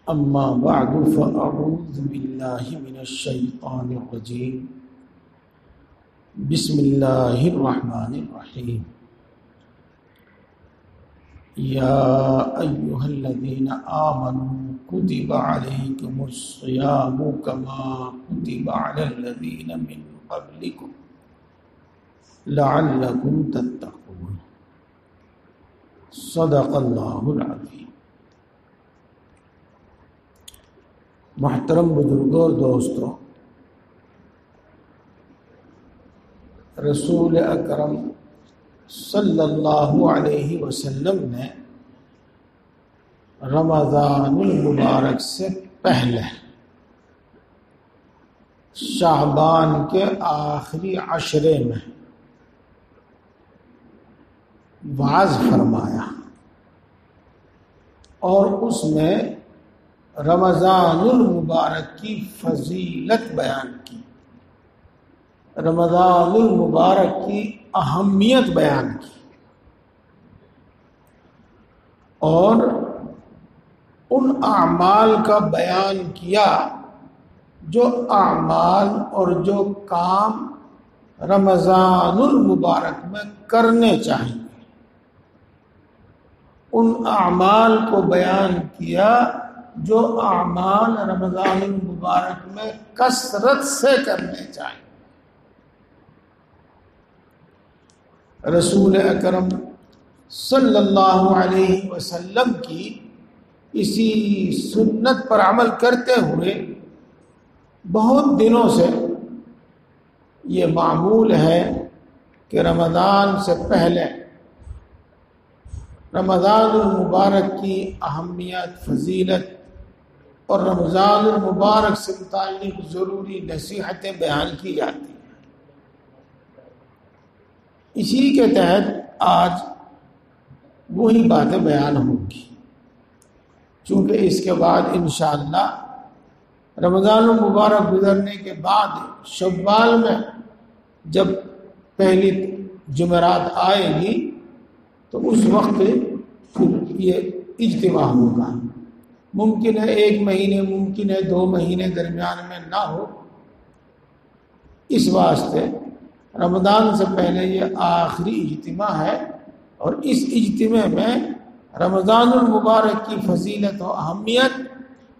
أما بعد فأعوذ بالله من الشيطان الرجيم بسم الله الرحمن الرحيم يا أيها الذين آمنوا كتب عليكم الصيام كما كتب على الذين من قبلكم لعلكم تتقون صدق اللہ العظیم۔ محترم بزرگوں اور دوستوں، رسول اکرم صلی اللہ علیہ وسلم نے رمضان المبارک سے پہلے شعبان کے آخری عشرے میں وعظ فرمایا اور اس میں رمضان المبارک کی فضیلت بیان کی، رمضان المبارک کی اہمیت بیان کی اور ان اعمال کا بیان کیا جو اعمال اور جو کام رمضان المبارک میں کرنے چاہیے۔ ان اعمال کو بیان کیا جو اعمال رمضان المبارک میں کثرت سے کرنے چاہیے۔ رسول اکرم صلی اللہ علیہ وسلم کی اسی سنت پر عمل کرتے ہوئے بہت دنوں سے یہ معمول ہے کہ رمضان سے پہلے رمضان المبارک کی اہمیت، فضیلت اور رمضان المبارک سے متعلق ضروری نصیحتیں بیان کی جاتی ہیں۔ اسی کے تحت آج وہی باتیں بیان ہوں گی، چونکہ اس کے بعد انشاءاللہ رمضان المبارک گزرنے کے بعد شوال میں جب پہلی جمعرات آئے گی تو اس وقت پھر یہ اجتماع ہوگا۔ ممکن ہے 1 مہینے، ممکن ہے 2 مہینے درمیان میں نہ ہو، اس واسطے رمضان سے پہلے یہ آخری اجتماع ہے اور اس اجتماع میں رمضان المبارک کی فضیلت و اہمیت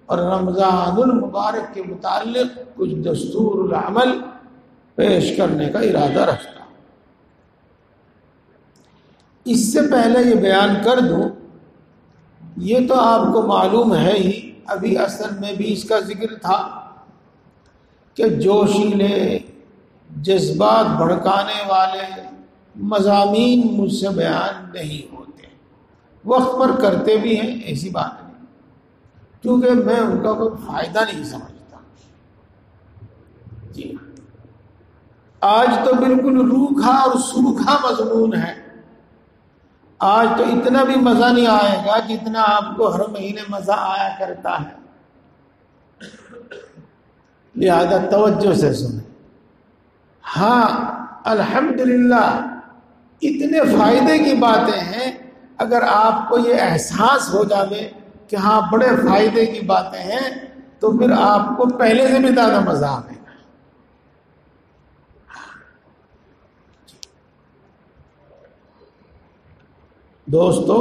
اور رمضان المبارک کے متعلق کچھ دستور العمل پیش کرنے کا ارادہ رکھتا ہوں۔ اس سے پہلے یہ بیان کر دوں، یہ تو آپ کو معلوم ہے ہی، ابھی اصل میں بھی اس کا ذکر تھا کہ جوشیلے، جذبات بھڑکانے والے مضامین مجھ سے بیان نہیں ہوتے، وقت پر کرتے بھی ہیں، ایسی بات نہیں، کیونکہ میں ان کا کوئی فائدہ نہیں سمجھتا۔ جی آج تو بالکل روکھا اور سوکھا مضمون ہے، آج تو اتنا بھی مزہ نہیں آئے گا جتنا آپ کو ہر مہینے مزہ آیا کرتا ہے، لہذا توجہ سے سنیں۔ ہاں الحمدللہ اتنے فائدے کی باتیں ہیں، اگر آپ کو یہ احساس ہو جائے کہ ہاں بڑے فائدے کی باتیں ہیں تو پھر آپ کو پہلے سے بھی زیادہ مزہ آئے گا۔ دوستو،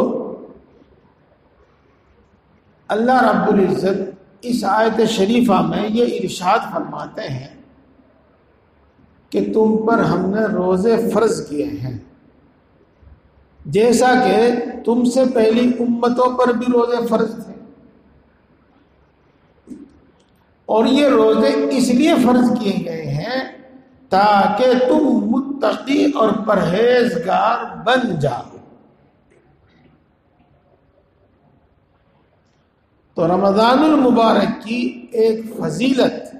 اللہ رب العزت اس آیت شریفہ میں یہ ارشاد فرماتے ہیں کہ تم پر ہم نے روزے فرض کیے ہیں، جیسا کہ تم سے پہلی امتوں پر بھی روزے فرض تھے، اور یہ روزے اس لیے فرض کیے گئے ہیں تاکہ تم متقی اور پرہیزگار بن جاؤ۔ تو رمضان المبارک کی ایک فضیلت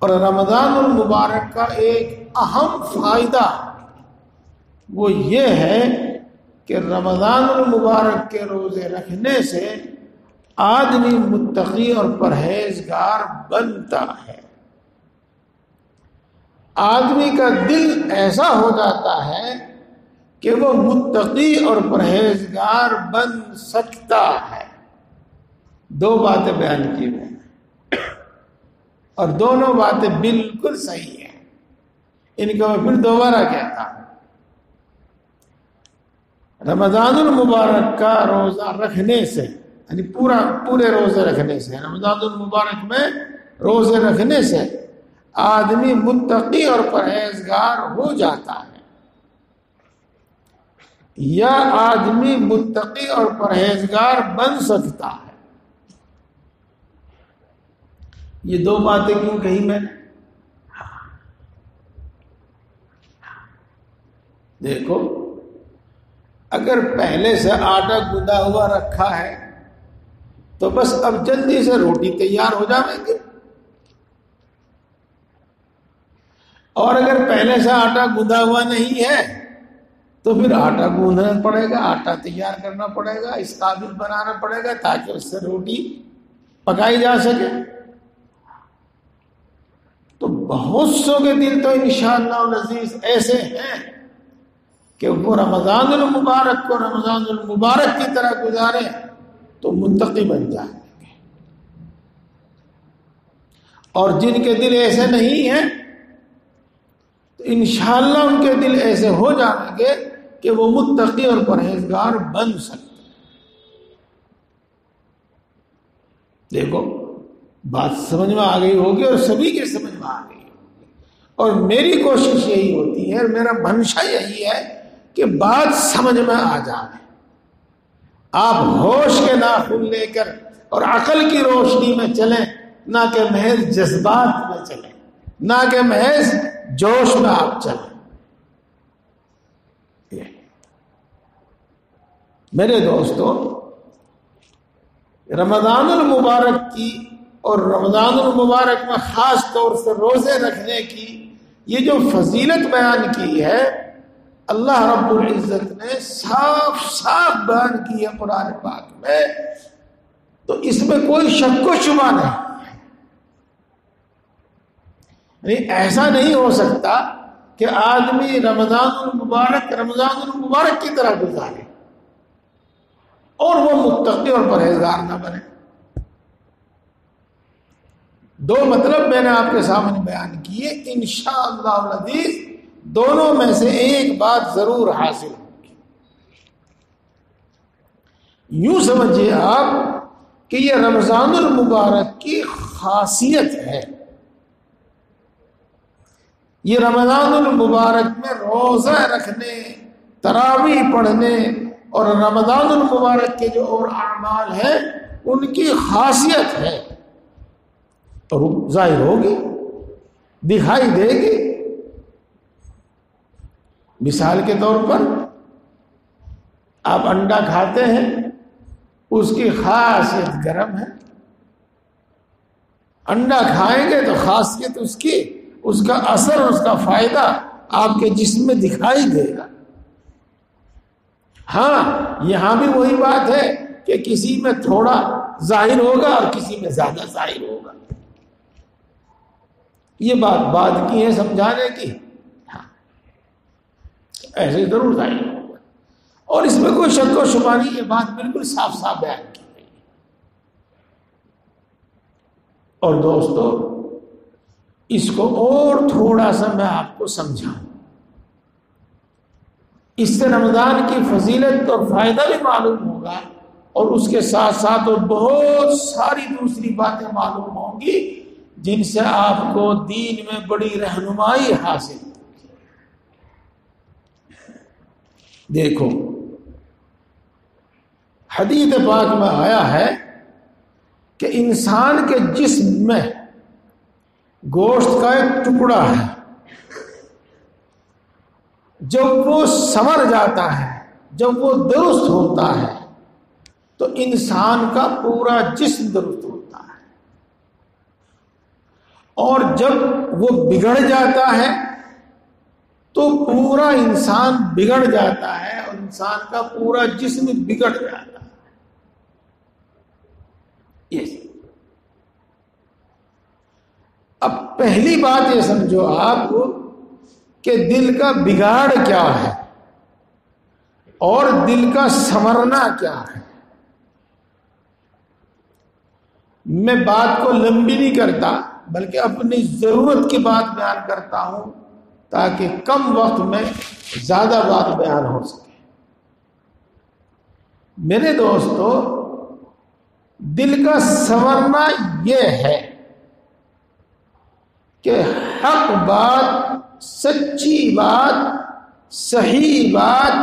اور رمضان المبارک کا ایک اہم فائدہ وہ یہ ہے کہ رمضان المبارک کے روزے رکھنے سے آدمی متقی اور پرہیزگار بنتا ہے۔ آدمی کا دل ایسا ہو جاتا ہے کہ وہ متقی اور پرہیزگار بن سکتا ہے۔ دو باتیں بیان کی میں نے، اور دونوں باتیں بالکل صحیح ہیں، ان کو میں پھر دوبارہ کہتا ہوں۔ رمضان المبارک کا روزہ رکھنے سے، یعنی پورے روزے رکھنے سے، رمضان المبارک میں روزے رکھنے سے آدمی متقی اور پرہیزگار ہو جاتا ہے، یا آدمی متقی اور پرہیزگار بن سکتا ہے۔ یہ دو باتیں کیوں کہی میں نے؟ دیکھو، اگر پہلے سے آٹا گوندھا ہوا رکھا ہے تو بس اب جلدی سے روٹی تیار ہو جائیں گے، اور اگر پہلے سے آٹا گوندھا ہوا نہیں ہے تو پھر آٹا گوندھنا پڑے گا، آٹا تیار کرنا پڑے گا، اس قابل بنانا پڑے گا تاکہ اس سے روٹی پکائی جا سکے۔ تو بہت سو کے دل تو انشاءاللہ العزیز ایسے ہیں کہ وہ رمضان المبارک کو رمضان المبارک کی طرح گزارے تو متقی بن جائیں گے، اور جن کے دل ایسے نہیں ہیں تو انشاءاللہ ان کے دل ایسے ہو جائیں گے کہ وہ متقی اور پرہیزگار بن سکتے ہیں۔ دیکھو، بات سمجھ میں آ گئی ہوگی، اور سبھی کے سمجھ میں آ گئی ہوگی، اور میری کوشش یہی ہوتی ہے، اور میرا منشا یہی ہے کہ بات سمجھ میں آ جائے، آپ ہوش کے ناخن لے کر اور عقل کی روشنی میں چلیں، نہ کہ محض جذبات میں چلیں، نہ کہ محض جوش میں آپ چلیں۔ میرے دوستو، رمضان المبارک کی اور رمضان المبارک میں خاص طور سے روزے رکھنے کی یہ جو فضیلت بیان کی ہے، اللہ رب العزت نے صاف صاف بیان کی ہے قرآن پاک میں، تو اس میں کوئی شک و شبہ نہیں، یعنی ایسا نہیں ہو سکتا کہ آدمی رمضان المبارک کی طرح گزارے اور وہ متقی اور پرہیزگار نہ بنے۔ دو مطلب میں نے آپ کے سامنے بیان کیے، انشاءاللہ العزیز دونوں میں سے ایک بات ضرور حاصل ہوگی۔ یوں سمجھیے آپ کہ یہ رمضان المبارک کی خاصیت ہے، یہ رمضان المبارک میں روزہ رکھنے، تراویح پڑھنے اور رمضان المبارک کے جو اور اعمال ہیں ان کی خاصیت ہے، اور ظاہر ہوگی، دکھائی دے گی۔ مثال کے طور پر آپ انڈا کھاتے ہیں، اس کی خاصیت گرم ہے، انڈا کھائیں گے تو خاصیت اس کا اثر، اس کا فائدہ آپ کے جسم میں دکھائی دے گا۔ ہاں، یہاں بھی وہی بات ہے کہ کسی میں تھوڑا ظاہر ہوگا اور کسی میں زیادہ ظاہر ہوگا، یہ بات کی ہے سمجھانے کی، ہاں ایسے ضرور ظاہر ہوگا، اور اس میں کوئی شک و شبہ نہیں، یہ بات بالکل صاف صاف بیان کی گئی ہے۔ اور دوستو، اس کو اور تھوڑا سا میں آپ کو سمجھاؤں، اس سے رمضان کی فضیلت اور فائدہ بھی معلوم ہوگا، اور اس کے ساتھ ساتھ اور بہت ساری دوسری باتیں معلوم ہوں گی جن سے آپ کو دین میں بڑی رہنمائی حاصل ہوگی۔ دیکھو، حدیث پاک میں آیا ہے کہ انسان کے جسم میں گوشت کا ایک ٹکڑا ہے، جب وہ سنور جاتا ہے، جب وہ درست ہوتا ہے تو انسان کا پورا جسم درست ہوتا ہے، اور جب وہ بگڑ جاتا ہے تو پورا انسان بگڑ جاتا ہے، اور انسان کا پورا جسم بگڑ جاتا ہے۔ اب پہلی بات یہ سمجھو آپ کہ دل کا بگاڑ کیا ہے اور دل کا سنورنا کیا ہے۔ میں بات کو لمبی نہیں کرتا بلکہ اپنی ضرورت کی بات بیان کرتا ہوں تاکہ کم وقت میں زیادہ بات بیان ہو سکے۔ میرے دوستو، دل کا سنورنا یہ ہے کہ حق بات، سچی بات، صحیح بات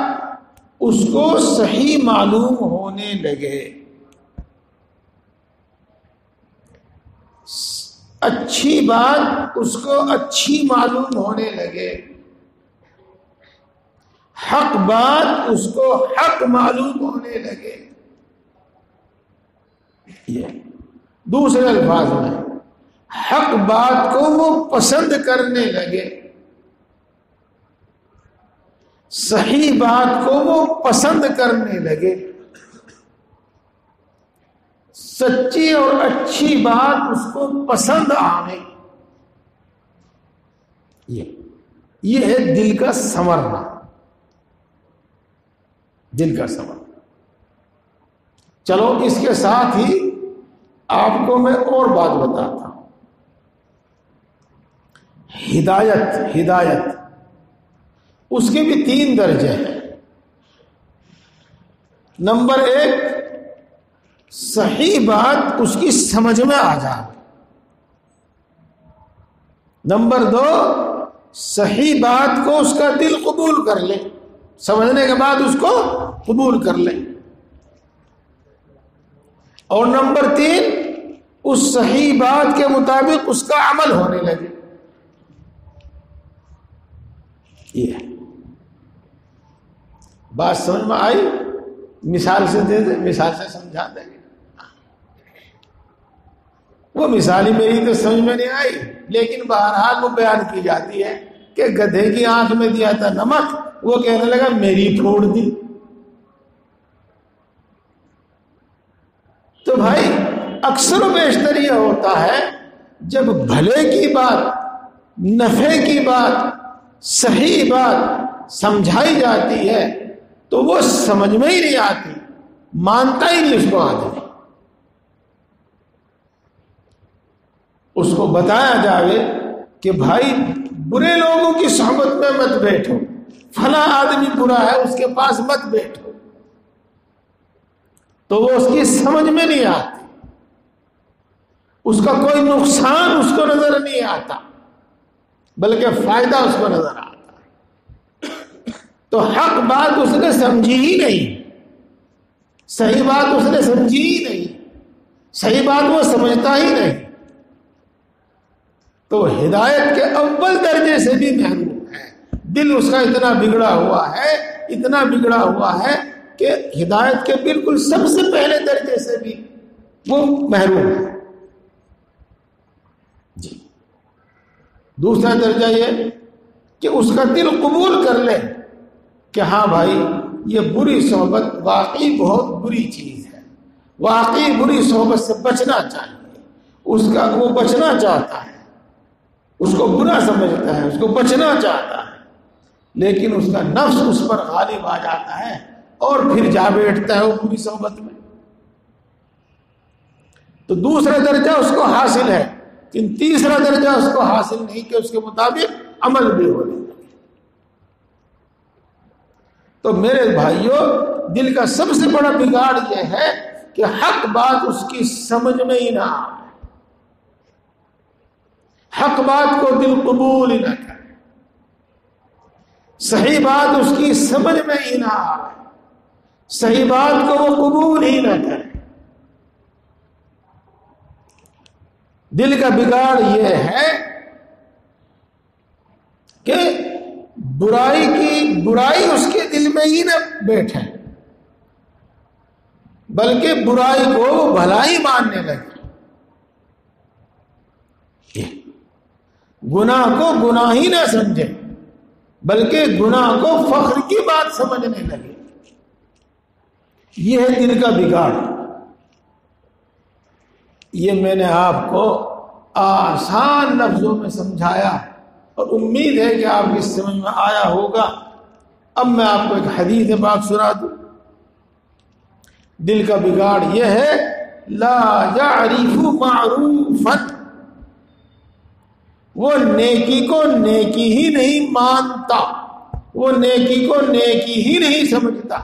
اس کو صحیح معلوم ہونے لگے، اچھی بات اس کو اچھی معلوم ہونے لگے، حق بات اس کو حق معلوم ہونے لگے۔ یہ دوسرے الفاظ میں حق بات کو وہ پسند کرنے لگے، صحیح بات کو وہ پسند کرنے لگے، سچی اور اچھی بات اس کو پسند آئے۔ یہ ہے دل کا سنورنا، دل کا سنورنا۔ چلو اس کے ساتھ ہی آپ کو میں اور بات بتاتا ہوں۔ ہدایت اس کے بھی 3 درجے ہیں۔ نمبر 1، صحیح بات اس کی سمجھ میں آ جائے۔ نمبر 2، صحیح بات کو اس کا دل قبول کر لے، سمجھنے کے بعد اس کو قبول کر لے۔ اور نمبر 3، اس صحیح بات کے مطابق اس کا عمل ہونے لگے۔ یہ بات سمجھ میں آئی؟ مثال سے دے دیں، مثال سے سمجھا دیں گے۔ وہ مثال ہی میری تو سمجھ میں نہیں آئی، لیکن بہرحال وہ بیان کی جاتی ہے کہ گدھے کی آنکھ میں دیا تھا نمک، وہ کہنے لگا میری پھوڑ دی۔ تو بھائی اکثر و بیشتر یہ ہوتا ہے جب بھلے کی بات، نفع کی بات، صحیح بات سمجھائی جاتی ہے تو وہ سمجھ میں ہی نہیں آتی، مانتا ہی نہیں اس کو آدمی۔ اس کو بتایا جائے کہ بھائی برے لوگوں کی صحبت میں مت بیٹھو، فلاں آدمی برا ہے اس کے پاس مت بیٹھو، تو وہ اس کی سمجھ میں نہیں آتی، اس کا کوئی نقصان اس کو نظر نہیں آتا بلکہ فائدہ اس کو نظر آتا ہے۔ تو حق بات اس نے سمجھی ہی نہیں، صحیح بات اس نے سمجھی ہی نہیں، صحیح بات وہ سمجھتا ہی نہیں، تو ہدایت کے اول درجے سے بھی محروم ہے۔ دل اس کا اتنا بگڑا ہوا ہے، اتنا بگڑا ہوا ہے کہ ہدایت کے بالکل سب سے پہلے درجے سے بھی وہ محروم ہے۔ جی دوسرا درجہ یہ کہ اس کا دل قبول کر لے کہ ہاں بھائی یہ بری صحبت واقعی بہت بری چیز ہے، واقعی بری صحبت سے بچنا چاہیے، اس کا وہ بچنا چاہتا ہے، اس کو برا سمجھتا ہے، اس کو بچنا چاہتا ہے، لیکن اس کا نفس اس پر غالب آ جاتا ہے اور پھر جا بیٹھتا ہے وہ بری صحبت میں۔ تو دوسرا درجہ اس کو حاصل ہے، لیکن تیسرا درجہ اس کو حاصل نہیں کہ اس کے مطابق عمل بھی ہو لے۔ تو میرے بھائیوں، دل کا سب سے بڑا بگاڑ یہ ہے کہ حق بات اس کی سمجھ میں ہی نہ آئے، حق بات کو دل قبول ہی نہ کرے، صحیح بات اس کی سمجھ میں ہی نہ آئے، صحیح بات کو وہ قبول ہی نہ کرے۔ دل کا بگاڑ یہ ہے کہ برائی اس کے دل میں ہی نہ بیٹھے، بلکہ برائی کو وہ بھلائی ماننے لگے، گناہ کو گناہ ہی نہ سمجھے بلکہ گناہ کو فخر کی بات سمجھنے لگے۔ یہ ہے دل کا بگاڑ۔ یہ میں نے آپ کو آسان لفظوں میں سمجھایا اور امید ہے کہ آپ کی سمجھ میں آیا ہوگا۔ اب میں آپ کو ایک حدیث پاک سنا دوں۔ دل کا بگاڑ یہ ہے لا يعرف معروفا، وہ نیکی کو نیکی ہی نہیں مانتا، وہ نیکی کو نیکی ہی نہیں سمجھتا.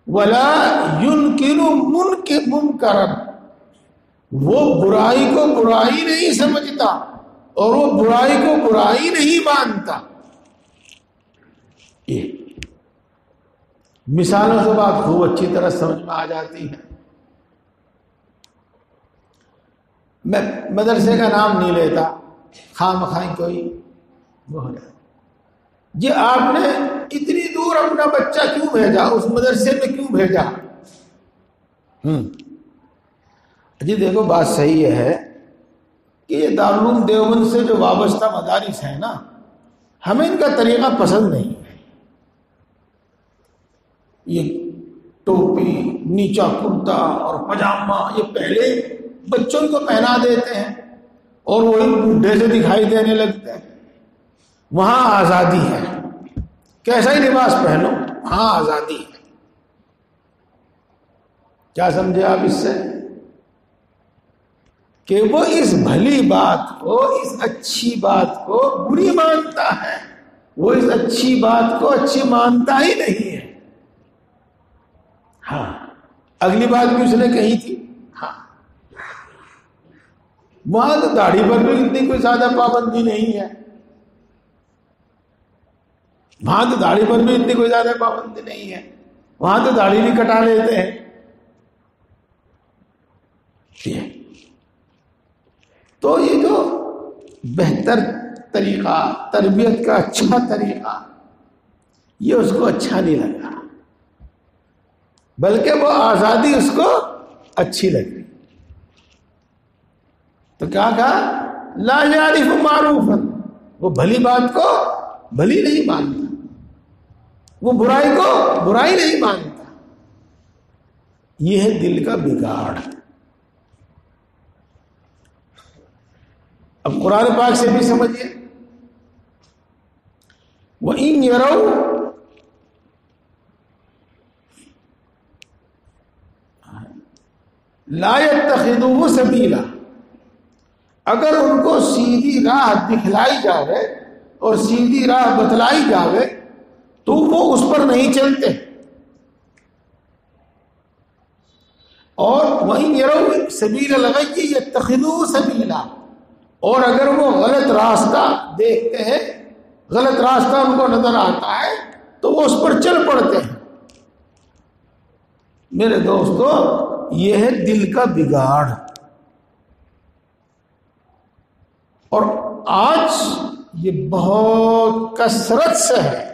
ولا ينکر منکرا، وہ برائی کو برائی نہیں سمجھتا اور وہ برائی کو برائی نہیں مانتا. یہ مثالوں سے بات خوب اچھی طرح سمجھ میں آ جاتی ہے. میں مدرسے کا نام نہیں لیتا، خواہ مخواہ کوئی وہ ہو جائے. جی آپ نے اتنی دور اپنا بچہ کیوں بھیجا، اس مدرسے میں کیوں بھیجا؟ جی دیکھو بات صحیح ہے کہ یہ دارالعلوم دیوبند سے جو وابستہ مدارس ہیں نا، ہمیں ان کا طریقہ پسند نہیں ہے. یہ ٹوپی، نیچا کرتا اور پاجامہ یہ پہلے بچوں کو پہنا دیتے ہیں اور وہی بوڑھے سے دکھائی دینے لگتے ہیں. وہاں آزادی ہے، کیسا ہی لباس پہنو، وہاں آزادی ہے. کیا سمجھے آپ اس سے؟ کہ وہ اس بھلی بات کو، اس اچھی بات کو بری مانتا ہے، وہ اس اچھی بات کو اچھی مانتا ہی نہیں ہے. ہاں اگلی بات بھی اس نے کہی تھی، ہاں وہاں تو داڑھی پر بھی اتنی کوئی زیادہ پابندی نہیں ہے، وہاں تو داڑھی پر بھی اتنی کوئی زیادہ پابندی نہیں ہے، وہاں تو داڑھی بھی کٹا لیتے ہیں. تو یہ جو بہتر طریقہ، تربیت کا اچھا طریقہ، یہ اس کو اچھا نہیں لگا، بلکہ وہ آزادی اس کو اچھی لگی. تو کیا کہا؟ لا یعرف معروفا، وہ بھلی بات کو بھلی نہیں مانتا، وہ برائی کو برائی نہیں مانتا. یہ ہے دل کا بگاڑ. اب قرآن پاک سے بھی سمجھیے، وَإِن يَرَوْا لَا يَتَّخِذُوهُ سَبِيلًا، اگر ان کو سیدھی راہ دکھلائی جاوے اور سیدھی راہ بتلائی جاوے تو وہ اس پر نہیں چلتے. اور وَإِن يَرَوْا سَبِيلَ الْغَيِّ يَتَّخِذُوهُ سَبِيلًا، اور اگر وہ غلط راستہ دیکھتے ہیں، غلط راستہ ان کو نظر آتا ہے تو وہ اس پر چل پڑتے ہیں. میرے دوستو یہ ہے دل کا بگاڑ. اور آج یہ بہت کثرت سے ہے،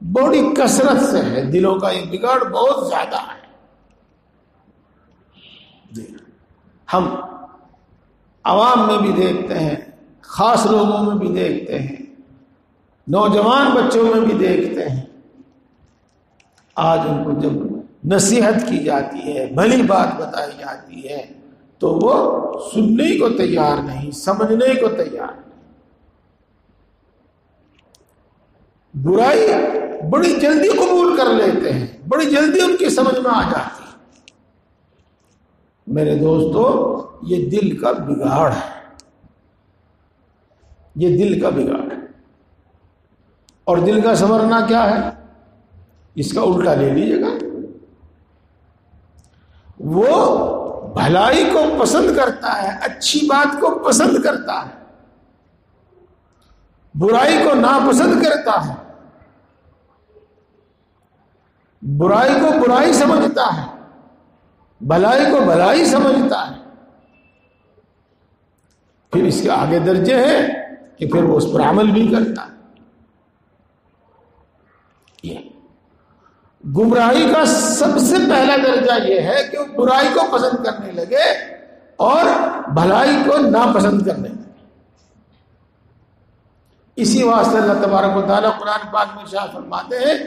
بڑی کثرت سے ہے، دلوں کا یہ بگاڑ بہت زیادہ ہے. ہم عوام میں بھی دیکھتے ہیں، خاص لوگوں میں بھی دیکھتے ہیں، نوجوان بچوں میں بھی دیکھتے ہیں. آج ان کو جب نصیحت کی جاتی ہے، بھلی بات بتائی جاتی ہے تو وہ سننے کو تیار نہیں، سمجھنے کو تیار نہیں. برائی بڑی جلدی قبول کر لیتے ہیں، بڑی جلدی ان کی سمجھ میں آ جاتی ہے. میرے دوستو یہ دل کا بگاڑ ہے، یہ دل کا بگاڑ ہے. اور دل کا سنورنا کیا ہے؟ اس کا الٹا لے لیجیے گا. وہ بھلائی کو پسند کرتا ہے، اچھی بات کو پسند کرتا ہے، برائی کو ناپسند کرتا ہے، برائی کو برائی سمجھتا ہے، بھلائی کو بھلائی سمجھتا ہے. پھر اس کے آگے درجے ہیں کہ پھر وہ اس پر عمل بھی کرتا ہے. یہ گمراہی کا سب سے پہلا درجہ یہ ہے کہ وہ برائی کو پسند کرنے لگے اور بھلائی کو ناپسند کرنے لگے. اسی واسطے اللہ تبارک و تعالیٰ قرآن پاک میں ارشاد فرماتے ہیں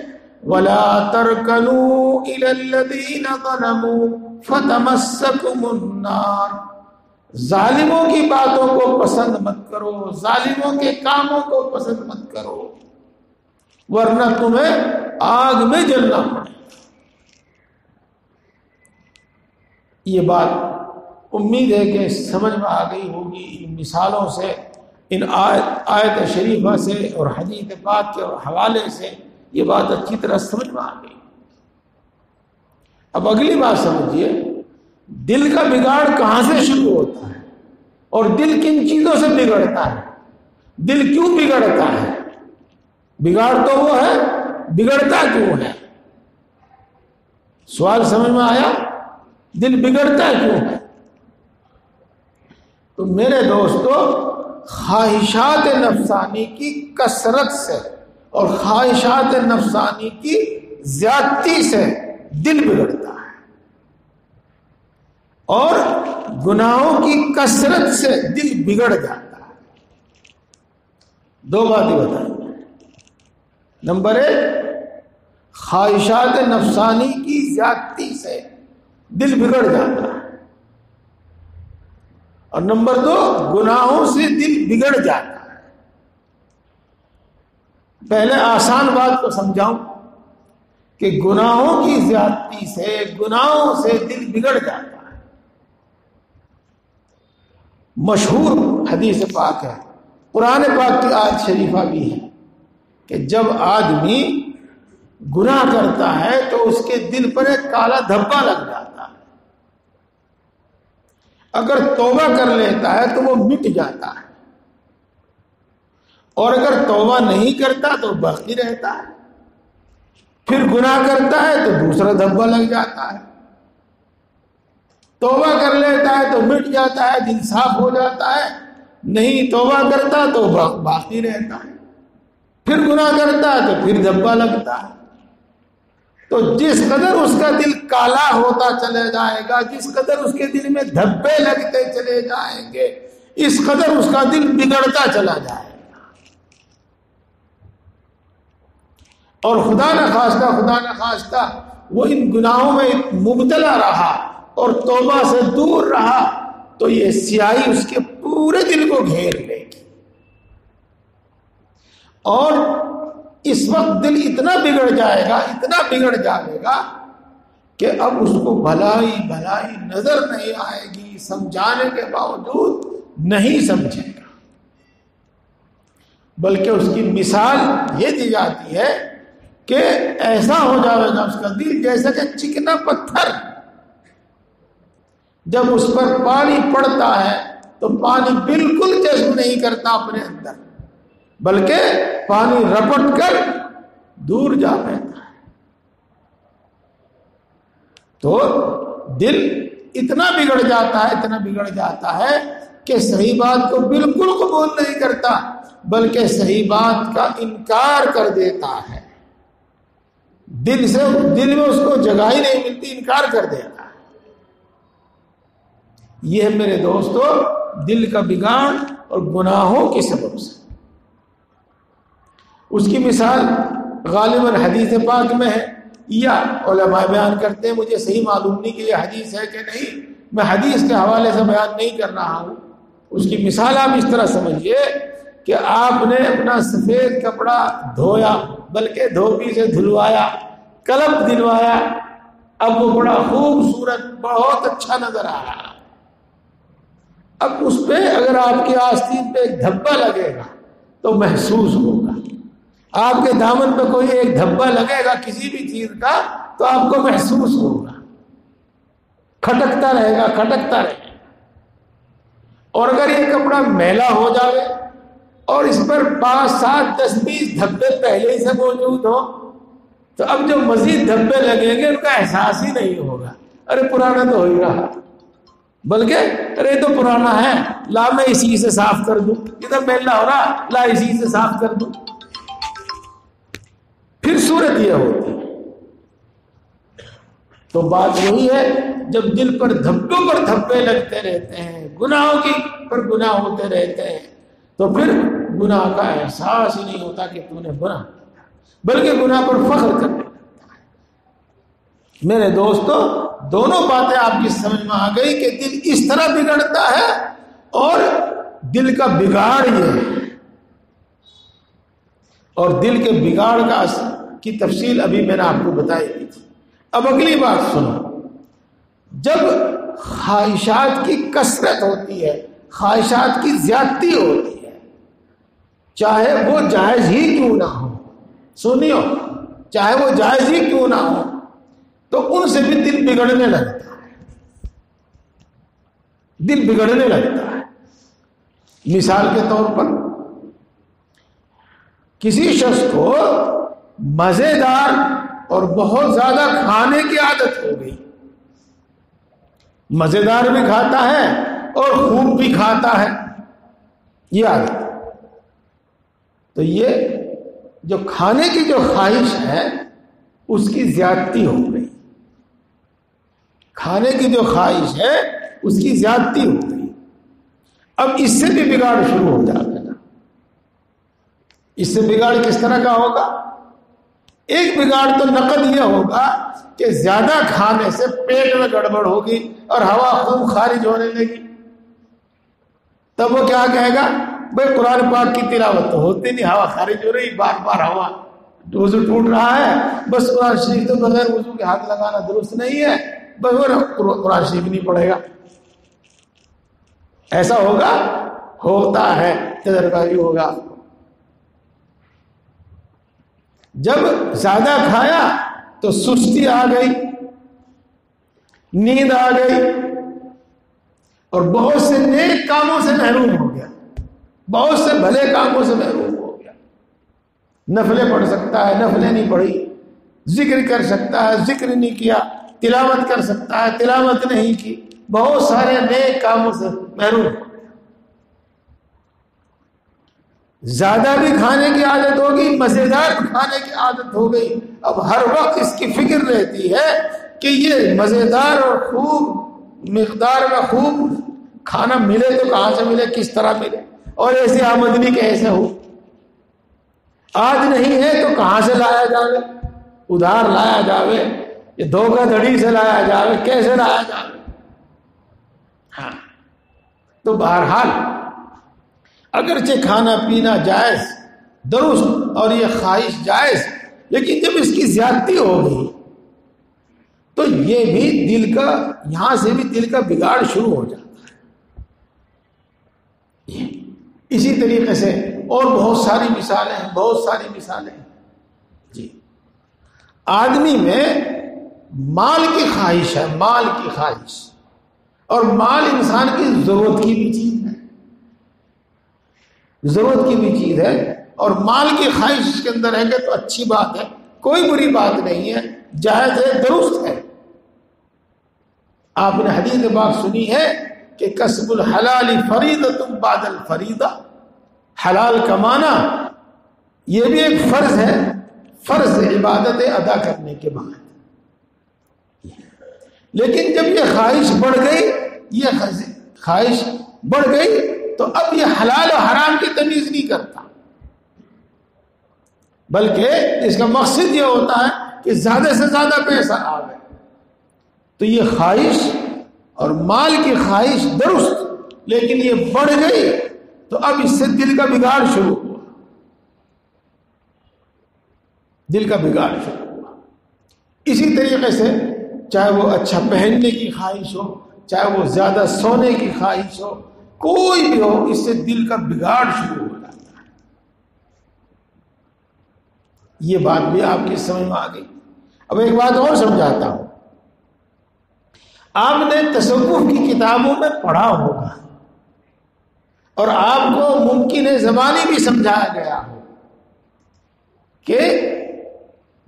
وَلَا تَرْكَنُوا إِلَى الَّذِينَ ظَلَمُوا فَتَمَسَّكُمُ النَّارُ، ظالموں کی باتوں کو پسند مت کرو، ظالموں کے کاموں کو پسند مت کرو، ورنہ تمہیں آگ میں جلنا پڑے. یہ بات امید ہے کہ سمجھ میں آ گئی ہوگی ان مثالوں سے، ان آیت شریفہ سے اور حدیث پاک کے حوالے سے یہ بات اچھی طرح سمجھ میں آ گئی۔ اب اگلی بات سمجھیے، دل کا بگاڑ کہاں سے شروع ہوتا ہے اور دل کن چیزوں سے بگڑتا ہے؟ دل کیوں بگڑتا ہے؟ بگاڑ تو وہ ہے، بگڑتا کیوں ہے؟ سوال سمجھ میں آیا؟ دل بگڑتا کیوں ہے؟ تو میرے دوستو، خواہشات نفسانی کی کثرت سے اور خواہشات نفسانی کی زیادتی سے دل بگڑتا ہے، اور گناہوں کی کثرت سے دل بگڑ جاتا ہے۔ دو باتیں بتائیں۔ نمبر 1، خواہشات نفسانی کی زیادتی سے دل بگڑ جاتا ہے، اور نمبر 2، گناہوں سے دل بگڑ جاتا ہے۔ پہلے آسان بات کو سمجھاؤں کہ گناہوں کی زیادتی سے، گناہوں سے دل بگڑ جاتا ہے۔ مشہور حدیث پاک ہے، قرآن پاک کی آیت شریفہ بھی ہے کہ جب آدمی گناہ کرتا ہے تو اس کے دل پر ایک کالا دھبا لگ جاتا ہے، اگر توبہ کر لیتا ہے تو وہ مٹ جاتا ہے، اور اگر توبہ نہیں کرتا تو باقی رہتا ہے، پھر گناہ کرتا ہے تو دوسرا دھبا لگ جاتا ہے، توبہ کر لیتا ہے تو مٹ جاتا ہے، دل صاف ہو جاتا ہے، نہیں توبہ کرتا تو باقی رہتا ہے، پھر گناہ کرتا ہے تو پھر دھبا لگتا ہے۔ تو جس قدر اس کا دل کالا ہوتا چلے جائے گا، جس قدر اس کے دل میں دھبے لگتے چلے جائیں گے، اس قدر اس کا دل بگڑتا چلا جائے گا، اور خدا نہ خواستہ وہ ان گناہوں میں مبتلا رہا اور توبہ سے دور رہا تو یہ سیاہی اس کے پورے دل کو گھیر لے گی، اور اس وقت دل اتنا بگڑ جائے گا کہ اب اس کو بھلائی نظر نہیں آئے گی، سمجھانے کے باوجود نہیں سمجھے گا، بلکہ اس کی مثال یہ دی جاتی ہے کہ ایسا ہو جائے گا اس کا دل جیسا کہ چکنا پتھر، جب اس پر پانی پڑتا ہے تو پانی بالکل جذب نہیں کرتا اپنے اندر، بلکہ پانی رپٹ کر دور جا بیٹھتا ہے۔ تو دل اتنا بگڑ جاتا ہے کہ صحیح بات کو بالکل قبول نہیں کرتا، بلکہ صحیح بات کا انکار کر دیتا ہے، دل میں اس کو جگہ ہی نہیں ملتی، انکار کر دیتا ہے۔ یہ میرے دوستو دل کا بگاڑ اور گناہوں کے سبب سے۔ اس کی مثال غالباً حدیث پاک میں ہے، یا علماء بیان کرتے ہیں، مجھے صحیح معلوم نہیں کہ یہ حدیث ہے کہ نہیں، میں حدیث کے حوالے سے بیان نہیں کر رہا ہوں۔ اس کی مثال آپ اس طرح سمجھیے کہ آپ نے اپنا سفید کپڑا دھویا، بلکہ دھوبی سے دھلوایا، کلپ دلوایا، اب وہ بڑا خوبصورت، بہت اچھا نظر آ رہا ہے۔ اب اس پہ اگر آپ کی آستین پہ ایک دھبا لگے گا تو محسوس ہوگا، آپ کے دامن پہ کوئی ایک دھبا لگے گا کسی بھی چیز کا تو آپ کو محسوس ہوگا، کھٹکتا رہے گا۔ اور اگر یہ کپڑا میلا ہو جائے اور اس پر 5، 7، 10، 20 دھبے پہلے ہی سے موجود ہو تو اب جو مزید دھبے لگیں گے ان کا احساس ہی نہیں ہوگا، ارے پرانا تو ہو ہی رہا، بلکہ ارے تو پرانا ہے، لا میں اسی سے صاف کر دوں، ادھر میلا ہو رہا، لا اسی سے صاف کر دوں۔ پھر صورت یہ ہوتی ہے۔ تو بات وہی ہے، جب دل پر دھبوں پر دھبے لگتے رہتے ہیں، گناہوں کی پر گناہ ہوتے رہتے ہیں، تو پھر گناہ کا احساس ہی نہیں ہوتا کہ تو نے گناہ، بلکہ گناہ پر فخر کرنے لگتا ہے۔ میرے دوستو دونوں باتیں آپ کی سمجھ میں آ گئی کہ دل اس طرح بگڑتا ہے اور دل کا بگاڑ یہ ہے، اور دل کے بگاڑ کی تفصیل ابھی میں نے آپ کو بتائی تھی۔ اب اگلی بات سنو، جب خواہشات کی کثرت ہوتی ہے، خواہشات کی زیادتی ہوتی ہے، چاہے وہ جائز ہی کیوں نہ ہو، سنیو، چاہے وہ جائز ہی کیوں نہ ہو، تو ان سے بھی دل بگڑنے لگتا ہے، دل بگڑنے لگتا ہے۔ مثال کے طور پر کسی شخص کو مزیدار اور بہت زیادہ کھانے کی عادت ہو گئی، مزیدار بھی کھاتا ہے اور خوب بھی کھاتا ہے، یہ عادت، تو یہ جو کھانے کی جو خواہش ہے اس کی زیادتی ہو گئی، کھانے کی جو خواہش ہے اس کی زیادتی ہو گئی۔ اب اس سے بھی بگاڑ شروع ہو جائے گا۔ اس سے بگاڑ کس طرح کا ہوگا؟ ایک بگاڑ تو نقد یہ ہوگا کہ زیادہ کھانے سے پیٹ میں گڑبڑ ہوگی اور ہوا خوب خارج ہونے لگی، تب وہ کیا کہے گا؟ بھائی قرآن پاک کی تلاوت تو ہوتی نہیں، ہوا خارج ہو رہی، بار بار ہوا، وضو ٹوٹ رہا ہے، بس قرآن شریف تو بغیر وضو کے ہاتھ لگانا درست نہیں ہے، بس وہ قرآن شریف نہیں پڑھے گا۔ ایسا ہوگا؟ ہوتا ہے، تجربہ بھی ہوگا۔ جب زیادہ کھایا تو سستی آ گئی، نیند آ گئی، اور بہت سے نیک کاموں سے محروم ہو گیا، بہت سے بھلے کاموں سے محروم ہو گیا۔ نفلیں پڑھ سکتا ہے، نفلیں نہیں پڑھی، ذکر کر سکتا ہے، ذکر نہیں کیا، تلاوت کر سکتا ہے، تلاوت نہیں کی، بہت سارے نیک کاموں سے محروم ہو گیا۔ زیادہ بھی کھانے کی عادت ہوگی، مزیدار کھانے کی عادت ہو گئی، اب ہر وقت اس کی فکر رہتی ہے کہ یہ مزیدار اور خوب مقدار میں خوب کھانا ملے تو کہاں سے ملے، کس طرح ملے، اور ایسی آمدنی کیسے ہو، آج نہیں ہے تو کہاں سے لایا جاوے، ادھار لایا جاوے، یہ دھوکہ دھڑی سے لایا جاوے، کیسے لایا جاوے۔ ہاں، تو بہرحال اگرچہ کھانا پینا جائز درست اور یہ خواہش جائز، لیکن جب اس کی زیادتی ہو گئی تو یہ بھی دل کا، یہاں سے بھی دل کا بگاڑ شروع ہو جاتا ہے۔ اسی طریقے سے اور بہت ساری مثالیں ہیں، بہت ساری مثالیں ہیں جی۔ آدمی میں مال کی خواہش ہے، مال کی خواہش، اور مال انسان کی ضرورت کی بھی چیز ہے، ضرورت کی بھی چیز ہے، اور مال کی خواہش اس کے اندر ہے کہ تو اچھی بات ہے، کوئی بری بات نہیں ہے، جائز ہے، درست ہے۔ آپ نے حدیث پاک سنی ہے کہ کسب الحلال فریضۃ بعد الفریضہ، حلال کمانا یہ بھی ایک فرض ہے، فرض عبادت ادا کرنے کے بعد۔ لیکن جب یہ خواہش بڑھ گئی، یہ خواہش بڑھ گئی تو اب یہ حلال و حرام کی تمیز نہیں کرتا، بلکہ اس کا مقصد یہ ہوتا ہے کہ زیادہ سے زیادہ پیسہ آوے۔ تو یہ خواہش اور مال کی خواہش درست، لیکن یہ بڑھ گئی تو اب اس سے دل کا بگاڑ شروع ہوا، دل کا بگاڑ شروع ہوا۔ اسی طریقے سے چاہے وہ اچھا پہننے کی خواہش ہو، چاہے وہ زیادہ سونے کی خواہش ہو، کوئی بھی ہو، اس سے دل کا بگاڑ شروع ہو جاتا ہے۔ یہ بات بھی آپ کی سمجھ میں آ گئی۔ اب ایک بات اور سمجھاتا ہوں، آپ نے تصوف کی کتابوں میں پڑھا ہوگا اور آپ کو ممکن ہے زبانی بھی سمجھایا گیا ہو کہ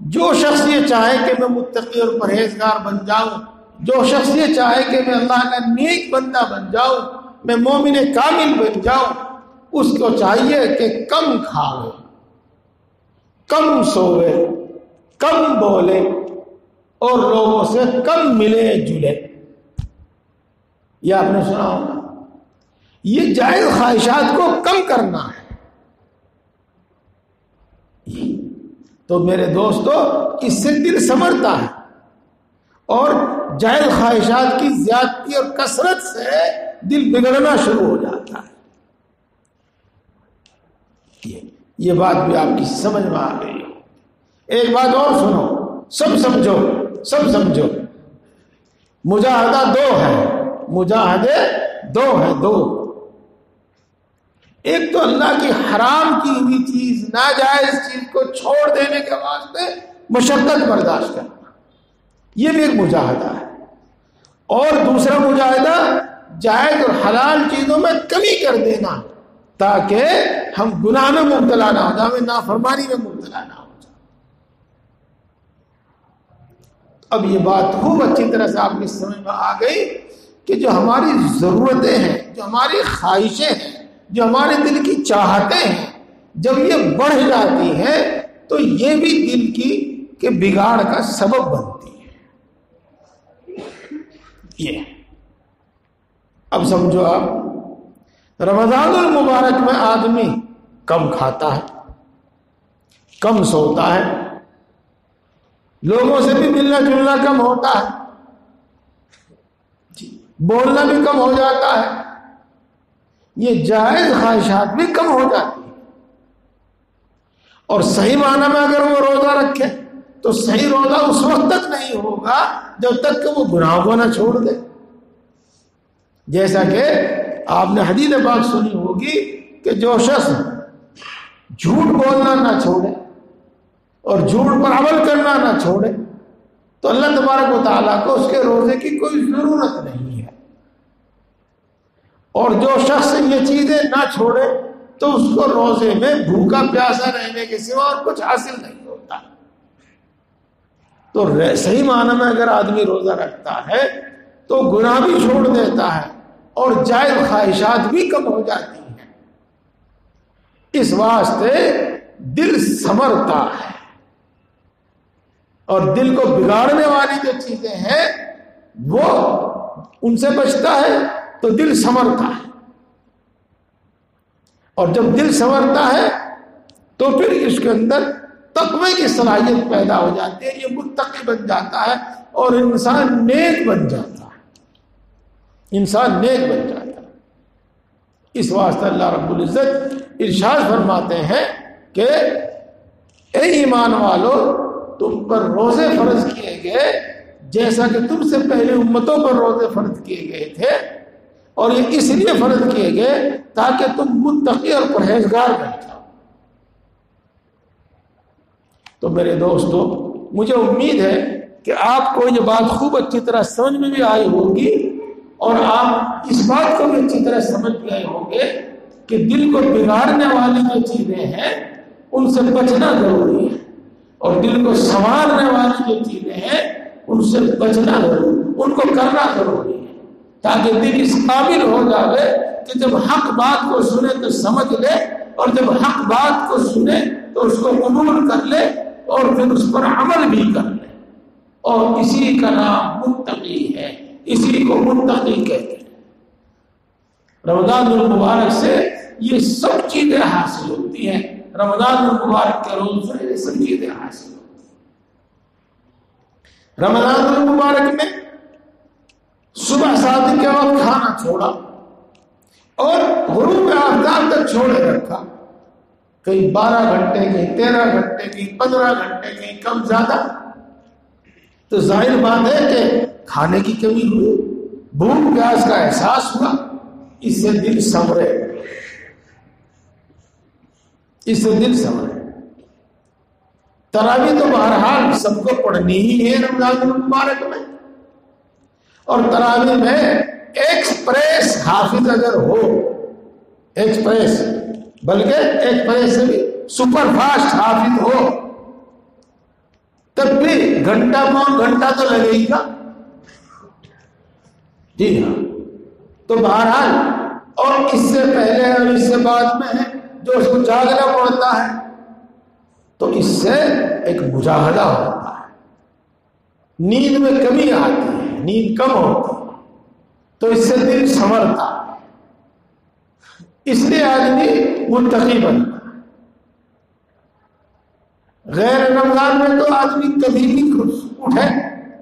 جو شخص یہ چاہے کہ میں متقی اور پرہیزگار بن جاؤں، جو شخص یہ چاہے کہ میں اللہ کا نیک بندہ بن جاؤں، میں مومن کامل بن جاؤں، اس کو چاہیے کہ کم کھاوے، کم سوے، کم بولے اور لوگوں سے کم ملے جلے۔ یہ آپ نے سنا ہوگا، یہ جائز خواہشات کو کم کرنا ہے۔ تو میرے دوستو، اس سے دل سنورتا ہے، اور جائز خواہشات کی زیادتی اور کثرت سے دل بگڑنا شروع ہو جاتا ہے۔ یہ بات بھی آپ کی سمجھ میں آ گئی۔ ایک بات اور سنو، سب سمجھو، سب سمجھو۔ مجاہدہ دو ہے، مجاہدے دو ہیں، دو۔ ایک تو اللہ کی حرام کی ہوئی چیز، ناجائز چیز کو چھوڑ دینے کے واسطے مشقت برداشت کرنا، یہ بھی ایک مجاہدہ ہے۔ اور دوسرا مجاہدہ جائز اور حلال چیزوں میں کمی کر دینا تاکہ ہم گناہ میں مبتلا نہ ہو جائیں، ہمیں نافرمانی میں مبتلا نہ ہو جائیں۔ اب یہ بات خوب اچھی طرح سے آپ کی سمجھ میں آ گئی کہ جو ہماری ضرورتیں ہیں، جو ہماری خواہشیں ہیں، جو ہمارے دل کی چاہتیں ہیں، جب یہ بڑھ جاتی ہیں تو یہ بھی دل کی کے بگاڑ کا سبب بنتی ہے۔ یہ اب سمجھو آپ، رمضان المبارک میں آدمی کم کھاتا ہے، کم سوتا ہے، لوگوں سے بھی ملنا جلنا کم ہوتا ہے، بولنا بھی کم ہو جاتا ہے، یہ جائز خواہشات بھی کم ہو جاتی ہیں۔ اور صحیح معنی میں اگر وہ روزہ رکھے تو صحیح روزہ اس وقت تک نہیں ہوگا جب تک کہ وہ گناہوں کو نہ چھوڑ دے۔ جیسا کہ آپ نے حدیث پاک سنی ہوگی کہ جو شخص جھوٹ بولنا نہ چھوڑے اور جھوٹ پر عمل کرنا نہ چھوڑے تو اللہ تبارک و تعالیٰ کو اس کے روزے کی کوئی ضرورت نہیں ہے، اور جو شخص یہ چیزیں نہ چھوڑے تو اس کو روزے میں بھوکا پیاسا رہنے کے سوا اور کچھ حاصل نہیں ہوتا۔ تو صحیح معنی میں اگر آدمی روزہ رکھتا ہے تو گناہ بھی چھوڑ دیتا ہے اور جائز خواہشات بھی کم ہو جاتی ہیں، اس واسطے دل سنورتا ہے، اور دل کو بگاڑنے والی جو چیزیں ہیں وہ ان سے بچتا ہے تو دل سنورتا ہے، اور جب دل سنورتا ہے تو پھر اس کے اندر تقوی کی صلاحیت پیدا ہو جاتی ہے، یہ متقی بن جاتا ہے اور انسان نیک بن جاتا ہے، انسان نیک بن جاتا ہے۔ اس واسطے اللہ رب العزت ارشاد فرماتے ہیں کہ اے ایمان والو، تم پر روزے فرض کیے گئے جیسا کہ تم سے پہلے امتوں پر روزے فرض کیے گئے تھے، اور یہ اس لیے فرض کیے گئے تاکہ تم متقی اور پرہیزگار بن جاؤ۔ تو میرے دوستو، مجھے امید ہے کہ آپ کو یہ بات خوب اچھی طرح سمجھ میں بھی آئی ہوگی، اور آپ اس بات کو بھی اچھی طرح سمجھ گئے ہوں گے کہ دل کو بگاڑنے والی جو چیزیں ہیں ان سے بچنا ضروری ہے، اور دل کو سنوارنے والی جو چیزیں ہیں ان سے بچنا ضروری ہے، ان کو کرنا ضروری ہے، تاکہ دل اس قابل ہو جائے کہ جب حق بات کو سنے تو سمجھ لے، اور جب حق بات کو سنے تو اس کو قبول کر لے اور پھر اس پر عمل بھی کر لے، اور اسی کا نام متقی ہے، اسی کو متقی کہتے ہیں۔ رمضان المبارک سے یہ سب چیزیں حاصل ہوتی ہیں، رمضان المبارک کے روز سے یہ سب چیزیں حاصل ہوتی ہیں۔ رمضان المبارک میں صبح صادق کے وقت کھانا چھوڑا اور غروب آفتاب تک چھوڑے رکھا، کہیں 12 گھنٹے، کہیں 13 گھنٹے، کہیں 15 گھنٹے، کہیں کم زیادہ، تو ظاہر بات ہے کہ کھانے کی کمی ہوئی، بھوک پیاس کا احساس ہوا، اس سے دل سنورے، اس سے دل سنورے۔ تراویح تو بہرحال سب کو پڑھنی ہی ہے رمضان المبارک میں، اور تراویح میں ایکسپریس حافظ اگر ہو، ایکسپریس بلکہ ایکسپریس سے بھی سپر فاسٹ حافظ ہو، تب بھی گھنٹہ پون گھنٹہ تو لگے ہی گا، جی ہاں۔ تو بہرحال، اور اس سے پہلے اور اس سے بعد میں جو اس کو جاگنا پڑتا ہے تو اس سے ایک مجاہدہ ہوتا ہے، نیند میں کمی آتی ہے، نیند کم ہوتی ہے، تو اس سے دل سنورتا ہے، اس لیے آدمی متقی بنتا ہے۔ غیر رمضان میں تو آدمی کبھی بھی اٹھے،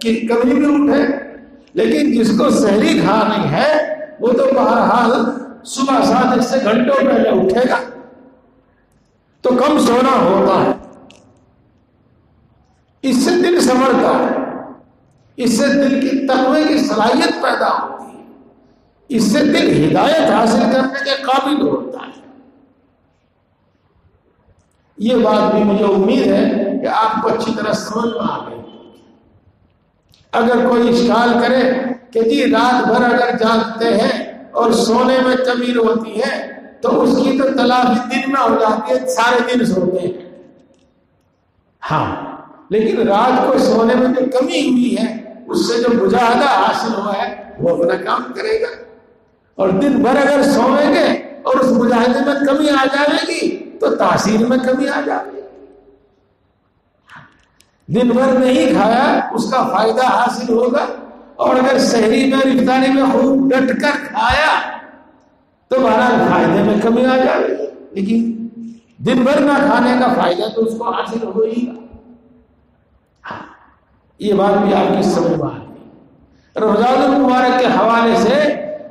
کہ کبھی بھی اٹھے، لیکن جس کو سحری کھانی ہے وہ تو بہرحال صبح صادق سے گھنٹوں پہلے اٹھے گا، تو کم سونا ہوتا ہے، اس سے دل سنورتا ہے، اس سے دل کی تقوی کی صلاحیت پیدا ہوتی ہے، اس سے دل ہدایت حاصل کرنے کے قابل ہوتا ہے۔ یہ بات بھی مجھے امید ہے کہ آپ کو اچھی طرح سمجھ میں آ گئی۔ اگر کوئی اشکال کرے کہ جی رات بھر اگر جاگتے ہیں اور سونے میں کمی ہوتی ہے تو اس کی تو تلافی دن میں ہو جاتی ہے، سارے دن سوتے ہیں۔ ہاں، لیکن رات کو سونے میں جو کمی ہوئی ہے اس سے جو مجاہدہ حاصل ہوا ہے وہ اپنا کام کرے گا، اور دن بھر اگر سوئیں گے اور اس مجاہدے میں کمی آ جائے گی تو تاثیر میں کمی آ جائے گی۔ دن بھر نہیں کھایا اس کا فائدہ حاصل ہوگا، اور اگر سحری میں اور افطاری میں خوب ڈٹ کر کھایا تو بہرحال فائدے میں کمی آ جائے گی، لیکن دن بھر نہ کھانے کا فائدہ تو اس کو حاصل ہو ہی گا۔ یہ بات بھی آپ کی سمجھ میں آ گئی۔ رمضان المبارک کے حوالے سے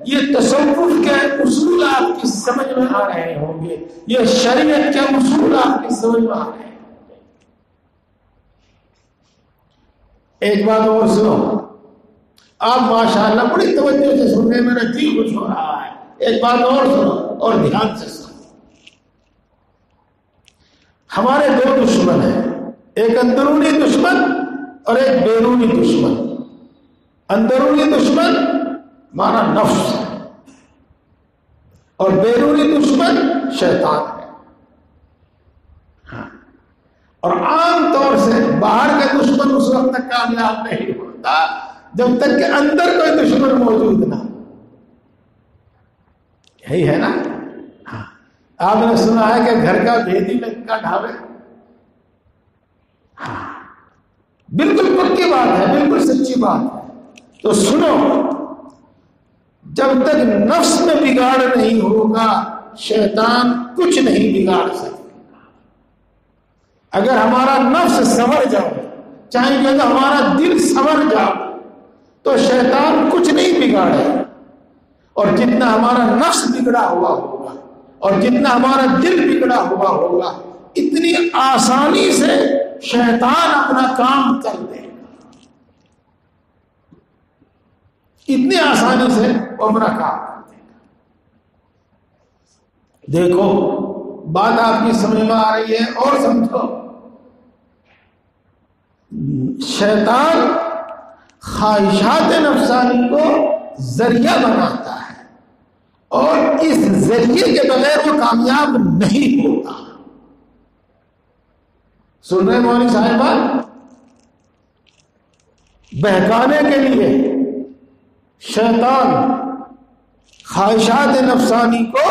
یہ تصوف کے اصول آپ کی سمجھ میں آ رہے ہوں گے، یہ شریعت کے اصول آپ کی سمجھ میں آ رہے ہیں۔ ایک بات اور سنو، آپ ماشاءاللہ بڑی توجہ سے سن رہے ہیں، میرا دل خوش ہو رہا ہے۔ ایک بات اور سنو اور دھیان سے سنو۔ ہمارے دو دشمن ہیں، ایک اندرونی دشمن اور ایک بیرونی دشمن۔ اندرونی دشمن ہمارا نفس ہے اور بیرونی دشمن شیطان ہے۔ اور عام طور سے باہر کا دشمن اس وقت تک کامیاب نہیں ہوتا جب تک کہ اندر کوئی دشمن موجود نہ۔ یہی ہے نا؟ ہاں، آپ نے سنا ہے کہ گھر کا بھیدی لنکا ڈھاوے۔ ہاں، بالکل پکی بات ہے، بالکل سچی بات ہے۔ تو سنو، جب تک نفس میں بگاڑ نہیں ہوگا شیطان کچھ نہیں بگاڑ سکے۔ اگر ہمارا نفس سنور جائے، چاہے کہ ہمارا دل سنور جائے، تو شیطان کچھ نہیں بگاڑے۔ اور جتنا ہمارا نفس بگڑا ہوا ہوگا اور جتنا ہمارا دل بگڑا ہوا ہوگا اتنی آسانی سے شیطان اپنا کام کر دے گا، اتنی آسانی سے وہ اپنا کام کر دے گا۔ دیکھو، بات آپ کی سمجھ میں آ رہی ہے؟ اور سمجھو، شیطان خواہشات نفسانی کو ذریعہ بناتا ہے اور اس ذریعے کے بغیر وہ کامیاب نہیں ہوتا۔ سن رہے مولوی صاحبان؟ بہکانے کے لیے شیطان خواہشات نفسانی کو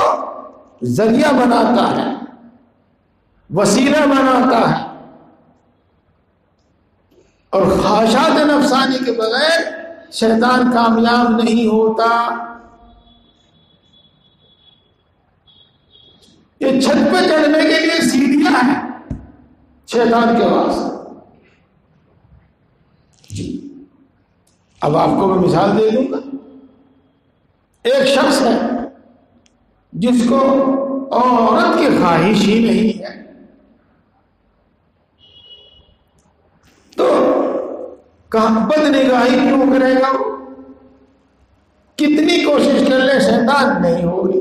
ذریعہ بناتا ہے، وسیلہ بناتا ہے، اور خواہشات نفسانی کے بغیر شیطان کامیاب نہیں ہوتا۔ یہ چھت پہ چڑھنے کے لیے سیڑھیاں ہیں شیطان کے واسطے۔ جی، اب آپ کو میں مثال دے دوں گا۔ ایک شخص ہے جس کو عورت کی خواہش ہی نہیں ہے، تو کہاں بد نگاہی کیوں کرے گا؟ وہ کتنی کوشش کر لے شیطان نہیں ہوگی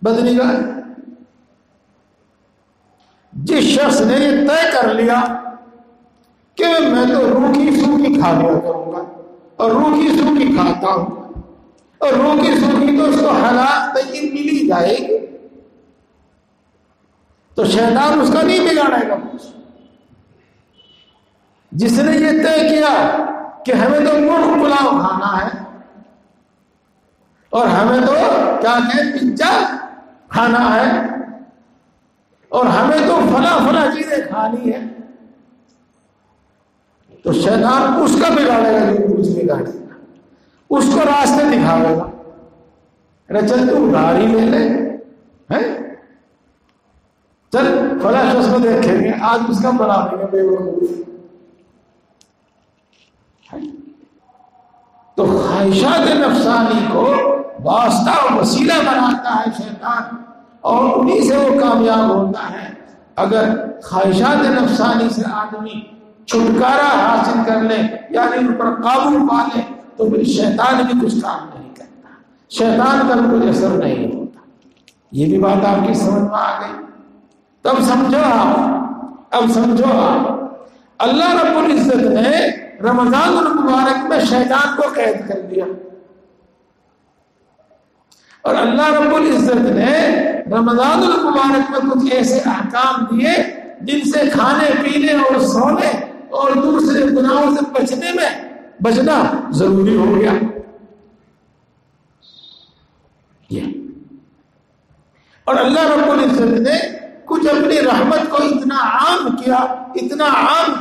بد نگاہی۔ جس شخص نے یہ طے کر لیا کہ میں تو روکھی سوکھی کھا لیا کروں گا، اور روکھی سوکھی کھاتا ہوں، اور روکھی سوکھی تو اس کو حلال طیب ملی جائے گی، تو شیطان اس کا نہیں بگاڑے گا۔ جس نے یہ طے کیا کہ ہمیں تو مرغ پلاؤ کھانا ہے اور ہمیں تو کیا کہیں پزا کھانا ہے اور ہمیں تو فلاں چیزیں کھانی ہے، تو شیطان اس کا بگاڑے گا، جو کچھ بگاڑے گا، اس کو راستے دکھاوے گا۔ چل تو گاڑی لے لے، چل فلاں شخص کو دیکھیں گے، آج اس کا بنا دیں گے بے وقوف۔ تو خواہشات نفسانی کو واسطہ و وسیلہ بناتا ہے شیطان، اور انہی سے وہ کامیاب ہوتا ہے۔ اگر خواہشات نفسانی سے آدمی چھٹکارا حاصل کر لے، یعنی ان پر قابو پا لے، تو پھر شیطان بھی کچھ کام نہیں کرتا۔ شیطان کا کوئی اثر نہیں ہوتا۔ یہ بھی بات آپ کی سمجھ میں آ گئی؟ تب سمجھو آپ اللہ رب العزت نے رمضان المبارک میں شیطان کو قید کر دیا، اور اللہ رب العزت نے رمضان المبارک میں کچھ ایسے احکام دیے جن سے کھانے پینے اور سونے اور دوسرے گناہوں سے بچنا ضروری ہو گیا۔ یہ اور اللہ رب العزت نے کچھ اپنی رحمت کو اتنا عام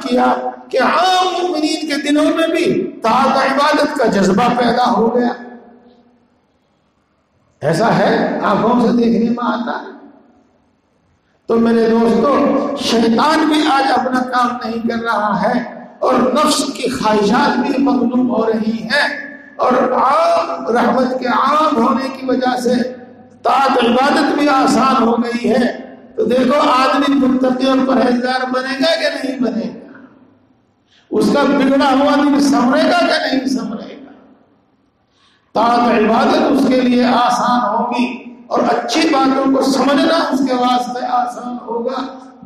کیا کہ عام مومنین کے دلوں میں بھی طاعت عبادت کا جذبہ پیدا ہو گیا۔ ایسا ہے، آنکھوں سے دیکھنے میں آتا ہے۔ تو میرے دوستو، شیطان بھی آج اپنا کام نہیں کر رہا ہے، اور نفس کی خواہشات بھی مغلوب ہو رہی ہیں، اور عام رحمت کے عام ہونے کی وجہ سے طاعت عبادت بھی آسان ہو گئی ہے۔ تو دیکھو آدمی متقی اور پرہیزگار بنے گا کہ نہیں بنے گا؟ اس کا بگڑا ہوا دل سنورے گا کہ نہیں سنورے گا؟ طاعت عبادت اس کے لیے آسان ہوگی، اور اچھی باتوں کو سمجھنا اس کے واسطے آسان ہوگا،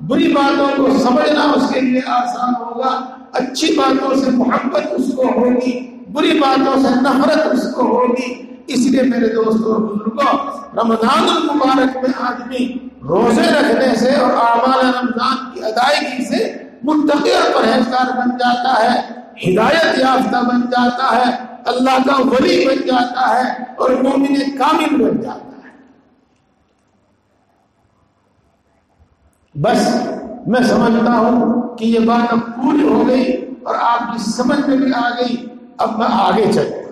بری باتوں کو سمجھنا اس کے لیے آسان ہوگا، اچھی باتوں سے محبت اس کو ہوگی، بری باتوں سے نفرت اس کو ہوگی۔ اس لیے میرے دوستوں اور بزرگوں، رمضان المبارک میں آدمی روزے رکھنے سے اور اعمال رمضان کی ادائیگی سے متقی اور پرہیزگار بن جاتا ہے، ہدایت یافتہ بن جاتا ہے، اللہ کا ولی بن جاتا ہے، اور مومن کامل بن جاتا ہے۔ بس میں سمجھتا ہوں کہ یہ بات اب پوری ہو گئی اور آپ کی سمجھ میں بھی آ گئی۔ اب میں آگے چلتا ہوں۔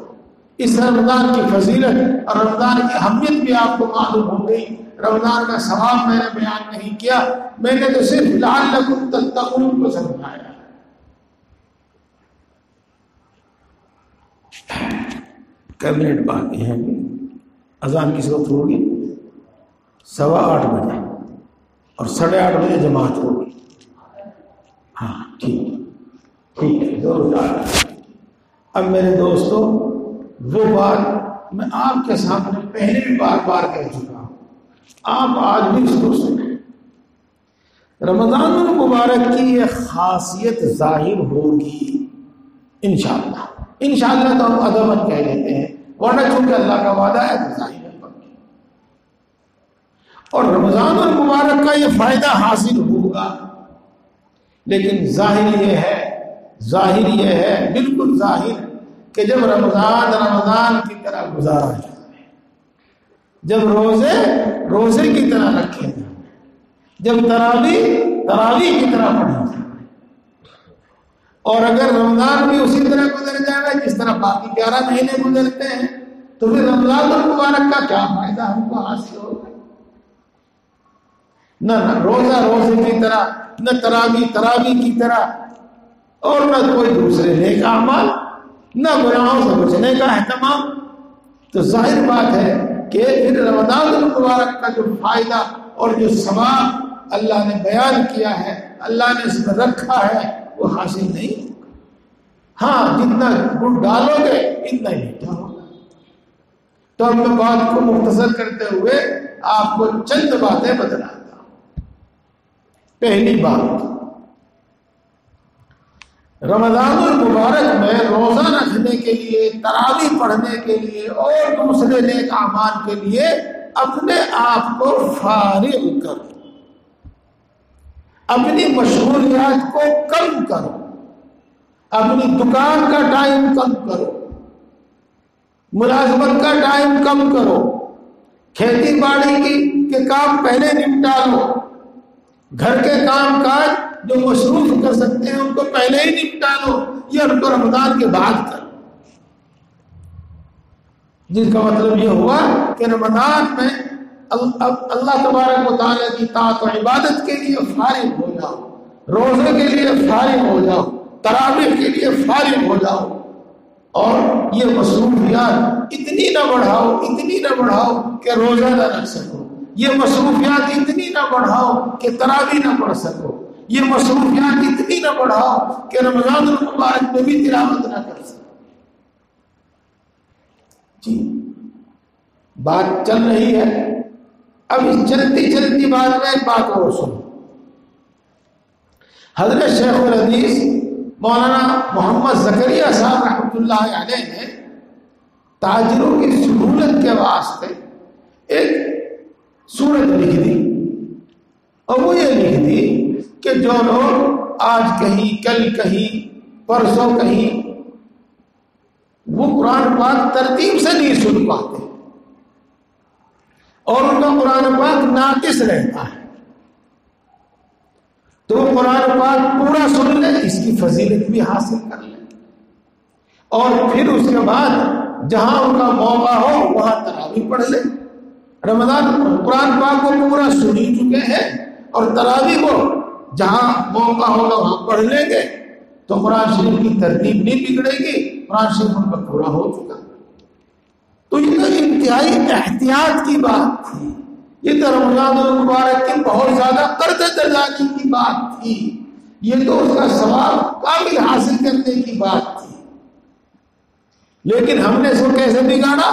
اس رمضان کی فضیلت اور رمضان کی اہمیت بھی آپ کو معلوم ہو گئی۔ رمضان کا ثواب میں نے بیان نہیں کیا، میں نے تو صرف لعلکم تتقون کو سمجھایا۔ منٹ باقی ہیں، اذان کس وقت ہوگی؟ 8:15 بجے، اور 8:30 بجے جماعت ہوگی۔ ہاں ٹھیک ہے۔ اب میرے دوستوں، وہ بات میں آپ کے سامنے پہلے بھی بار بار کہہ چکا ہوں، آپ آج بھی اس کو سنیں۔ رمضان المبارک کی یہ خاصیت ظاہر ہوگی انشاءاللہ۔ انشاءاللہ تو ہم عدمت کہہ لیتے ہیں، ورنہ چونکہ اللہ کا وعدہ ہے تو ظاہر ہے پکی۔ اور رمضان المبارک کا یہ فائدہ حاصل ہوگا، لیکن ظاہر یہ ہے بالکل ظاہر کہ جب رمضان کی طرح گزارا جائے، جب روزے کی طرح رکھے جائیں، جب تراویح کی طرح پڑھی جائے، اور اگر رمضان بھی اسی طرح گزر جائے گا جس طرح باقی 11 مہینے گزرتے ہیں، تو پھر رمضان المبارک کا کیا فائدہ ہم کو حاصل ہوگا؟ نہ روزے کی طرح، نہ تراویح کی طرح، اور نہ کوئی دوسرے نیک اعمال، نہ گناہوں سے بچنے کا اہتمام۔ تو ظاہر بات ہے کہ پھر رمضان المبارک کا جو فائدہ اور جو ثواب اللہ نے بیان کیا ہے، اللہ نے اس میں رکھا ہے، وہ حاصل نہیں ہوگا۔ ہاں، جتنا گڑ ڈالو گے اتنا ہی میٹھا ہوگا۔ تو اب میں بات کو مختصر کرتے ہوئے آپ کو چند باتیں بتلاتا ہوں۔ پہلی بات، رمضان المبارک میں روزہ رکھنے کے لیے، تراویح پڑھنے کے لیے اور دوسرے نیک اعمال کے لیے اپنے آپ کو فارغ کرو، اپنی مشغولیات کو کم کرو، اپنی دکان کا ٹائم کم کرو، ملازمت کا ٹائم کم کرو، کھیتی باڑی کے کام پہلے نپٹا لو، گھر کے کام کاج جو مصروف کر سکتے ہیں ان کو پہلے ہی نپٹا لو، یا ان کو رمضان کے بعد کرو۔ جس کا مطلب یہ ہوا کہ رمضان میں اللہ تبارک و تعالیٰ کی طاعت و عبادت کے لیے فارغ ہو جاؤ، روزے کے لیے فارغ ہو جاؤ، تراویح کے لیے فارغ ہو جاؤ، اور یہ مصروفیات اتنی نہ بڑھاؤ کہ روزہ نہ رکھ سکو، یہ مصروفیات اتنی نہ بڑھاؤ کہ تراویح نہ پڑھ سکو، یہ مصروفیات اتنی نہ بڑھاؤ کہ رمضان المبارک میں بھی تلاوت نہ کر سکو۔ جی بات چل رہی ہے. اب اس چلتی چلتی بات میں ایک بات اور سنو. حضرت شیخ الحدیث مولانا محمد زکریا صاحب رحمۃ اللہ علیہ نے تاجروں کی سہولت کے واسطے ایک سورت لکھ دی، اور وہ یہ لکھ دی کہ جو لوگ آج کہیں، کل کہیں، پرسوں کہیں وہ قرآن پاک ترتیب سے نہیں سن پاتے اور ان کا قرآن پاک ناقص رہتا ہے، تو وہ قرآن پاک پورا سن لیں، اس کی فضیلت بھی حاصل کر لیں، اور پھر اس کے بعد جہاں ان کا موقع ہو وہاں تراویح پڑھ لیں. رمضان قرآن پاک کو پورا سن ہی چکے ہیں، اور تراویح کو جہاں موقع ہوگا وہاں پڑھ لیں گے تو قرآن شریف کی ترتیب نہیں بگڑے گی، قرآن شریف ان کا پورا ہو چکا. تو یہ تو انتہائی احتیاط کی بات تھی، یہ تو رمضان المبارک کی بہت زیادہ قرض دلالی کی بات تھی، یہ تو اس کا ثواب کامل حاصل کرنے کی بات تھی. لیکن ہم نے اس کو کیسے بگاڑا؟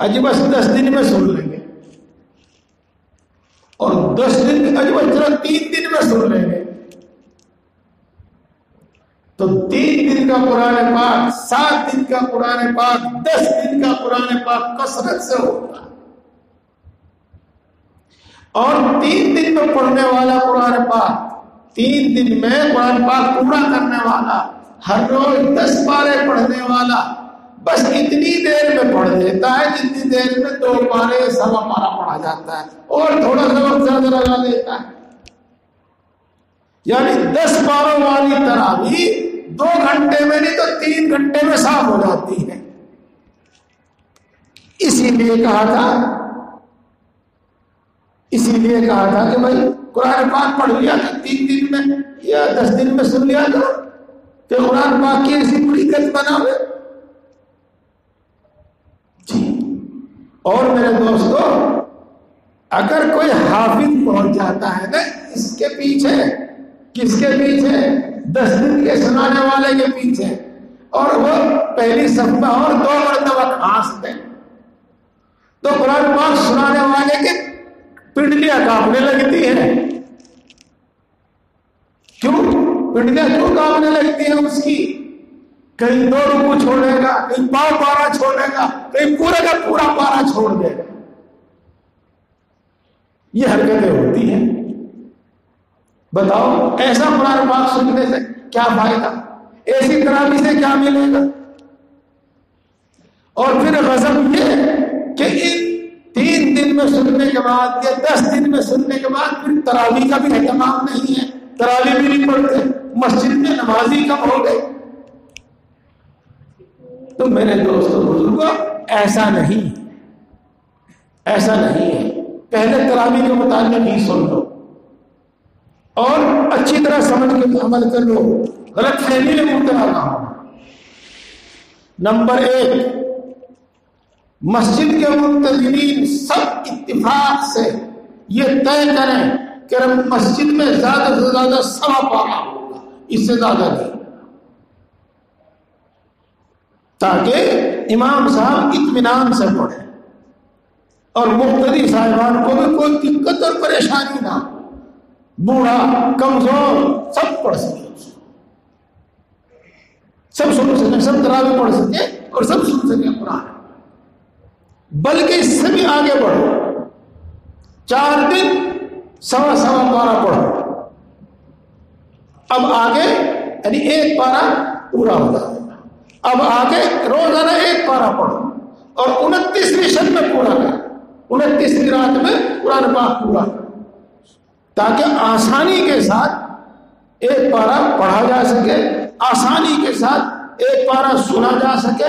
اجی بس 10 دن میں سن لیں گے، اور 10 دن اجی بس 3 دن میں سن لیں گے. تو 3 دن کا قرآن پاک، 7 دن کا قرآن پاک، 10 دن کا قرآن پاک کثرت سے ہوتا ہے، اور 3 دن میں پڑھنے والا قرآن پاک، 3 دن میں قرآن پاک پورا کرنے والا، ہر روز 10 پارے پڑھنے والا بس اتنی دیر میں پڑھ لیتا ہے جتنی دیر میں 2 پارے 1.25 پارا پڑھا جاتا ہے، اور تھوڑا سا وقت زیادہ لگا دیتا ہے. یعنی 10 پاروں والی تراویح 2 گھنٹے میں نہیں تو 3 گھنٹے میں صاف ہو جاتی ہے. اسی لیے کہا تھا کہ بھائی قرآن پاک پڑھ لیا کہ 3 دن میں یا 10 دن میں سن لیا کرو، کہ قرآن پاک کی ایسی بڑی گت بناوے. جی. اور میرے دوستو، اگر کوئی حافظ پہنچ جاتا ہے نا اس کے پیچھے، کس کے پیچھے؟ 10 دن کے سنانے والے کے پیچھے، اور وہ پہلی صف میں اور 2 مرتبہ کھانس دیں تو قرآن پاک سنانے والے کے پنڈلیاں کانپنے لگتی ہیں. کیوں پنڈلیاں کیوں کانپنے لگتی ہیں اس کی؟ کہیں 2 رکوع چھوڑے گا، کہیں پاؤ پارا چھوڑے گا، کہیں پورا کا پورا پارا چھوڑ دے گا. یہ حرکتیں ہوتی ہیں. بتاؤ ایسا قرآن پاک سننے سے کیا فائدہ؟ ایسی تراویح سے کیا ملے گا؟ اور پھر غضب یہ کہ ان 3 دن میں سننے کے بعد یا 10 دن میں سننے کے بعد پھر تراویح کا بھی اہتمام نہیں ہے، تراویح بھی نہیں پڑھتے، مسجد میں نمازی کم ہو گئے. تو میرے دوستوں بزرگوں، ایسا نہیں ہے. پہلے تراویح کے متعلق ہی سن لو اور اچھی طرح سمجھ کے عمل کر لو، غلط فہمی میں مبتلا نہ ہو. نمبر 1، مسجد کے منتظمین سب اتفاق سے یہ طے کریں کہ مسجد میں زیادہ سے زیادہ 1.25 پارا ہوگا، اس سے زیادہ نہیں، تاکہ امام صاحب اطمینان سے پڑھیں اور مقتدی صاحبان کو بھی کوئی دقت اور پریشانی نہ ہو، بوڑھا کمزور سب پڑھ سکے، سب سن سکے، سب تراویح پڑھ سکے اور سب سن سکے قرآن. بلکہ اس سے بھی آگے بڑھو، 4 دن 1.25 پارا پڑھو. اب آگے یعنی 1 پارا پورا ہوگا. اب آگے روزانہ 1 پارا پڑھو اور 29ویں شب میں پورا کر، 29ویں رات میں قرآن پاک پورا کر، تاکہ آسانی کے ساتھ 1 پارا پڑھا جا سکے، آسانی کے ساتھ 1 پارا سنا جا سکے،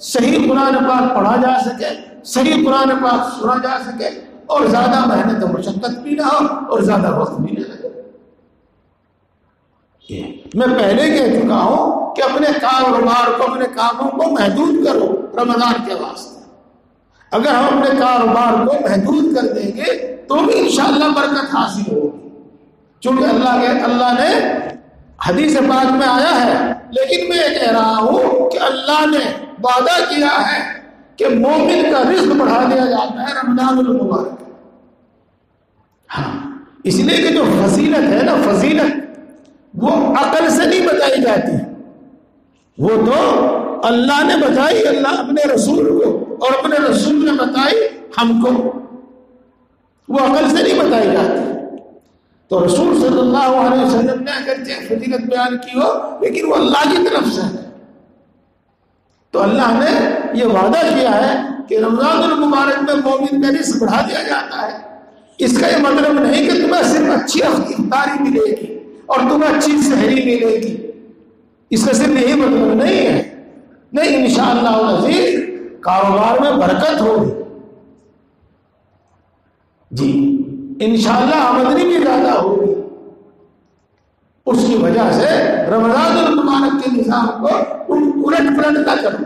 صحیح قرآن پاک پڑھا جا سکے، صحیح قرآن پاک سنا جا سکے، اور زیادہ محنت و مشقت بھی نہ ہو اور زیادہ وقت بھی نہ لگے. میں پہلے کہہ چکا ہوں کہ اپنے کاروبار کو، اپنے کاموں کو محدود کرو رمضان کے واسطے. اگر ہم اپنے کاروبار کو محدود کر دیں گے تو بھی انشاءاللہ برکت حاصل ہوگی، چونکہ اللہ نے حدیث پاک میں آیا ہے. لیکن میں یہ کہہ رہا ہوں کہ اللہ نے وعدہ کیا ہے کہ مومن کا رزق بڑھا دیا جاتا ہے رمضان المبارک. ہاں اس لیے کہ جو فضیلت ہے نا، فضیلت وہ عقل سے نہیں بتائی جاتی، وہ تو اللہ نے بتائی، اللہ اپنے رسول کو، اور اپنے رسول نے بتائی ہم کو، وہ عقل سے نہیں بتائی جاتی. تو رسول صلی اللہ علیہ وسلم نے اگرچہ فضیلت بیان کی ہو لیکن وہ اللہ کی طرف سے ہے. تو اللہ نے یہ وعدہ کیا ہے کہ رمضان المبارک میں مومن کا رزق بڑھا دیا جاتا ہے. اس کا یہ مطلب نہیں کہ تمہیں صرف اچھی افطاری ملے گی اور تمہیں اچھی سحری ملے گی، اس کا صرف یہی مطلب نہیں ہے. نہیں، انشاءاللہ العزیز کاروبار میں برکت ہوگی جی، انشاءاللہ آمدنی بھی زیادہ ہوگی. اس کی وجہ سے رمضان المبارک کے نظام کو الٹ پلٹ نہ کرو.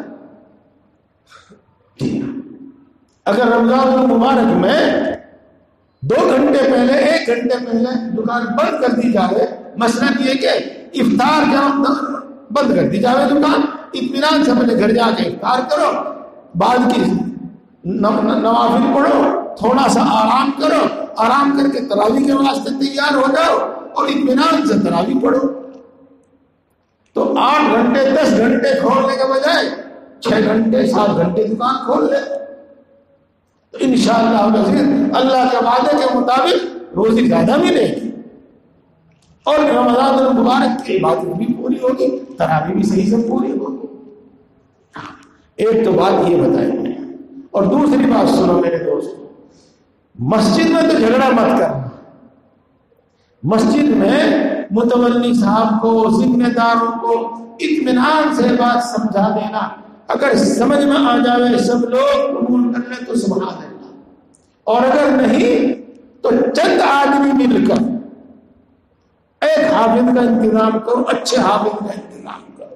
اگر رمضان المبارک میں 2 گھنٹے پہلے 1 گھنٹے پہلے دکان بند کر دی جائے، مثلاً یہ کہ افطار کے وقت بند کر دی جائے دکان، اطمینان سے اپنے گھر جا کے افطار کرو، بعد کی نوافل پڑھو، تھوڑا سا آرام کرو، آرام کر کے تراویح کے واسطے تیار ہو جاؤ اور اطمینان سے تراویح پڑھو. تو 8 گھنٹے 10 گھنٹے کھولنے کے بجائے 6 گھنٹے 7 گھنٹے دکان کھول لے تو انشاءاللہ اللہ کے وعدے کے مطابق روزی زیادہ ملے گی اور رمضان المبارک کی عبادت بھی پوری ہوگی، تراویح بھی صحیح سے پوری ہوگی. ایک تو بات یہ بتائی میں، اور دوسری بات سنو میرے دوست، مسجد میں تو جھگڑا مت کرنا. مسجد میں متولی صاحب کو، ذمہ داروں کو اطمینان سے بات سمجھا دینا. اگر سمجھ میں آ جائے سب لوگ قبول کر لیں تو سبحان اللہ، اور اگر نہیں تو چند آدمی مل کر ایک حافظ کا انتظام کرو، اچھے حافظ کا انتظام کرو.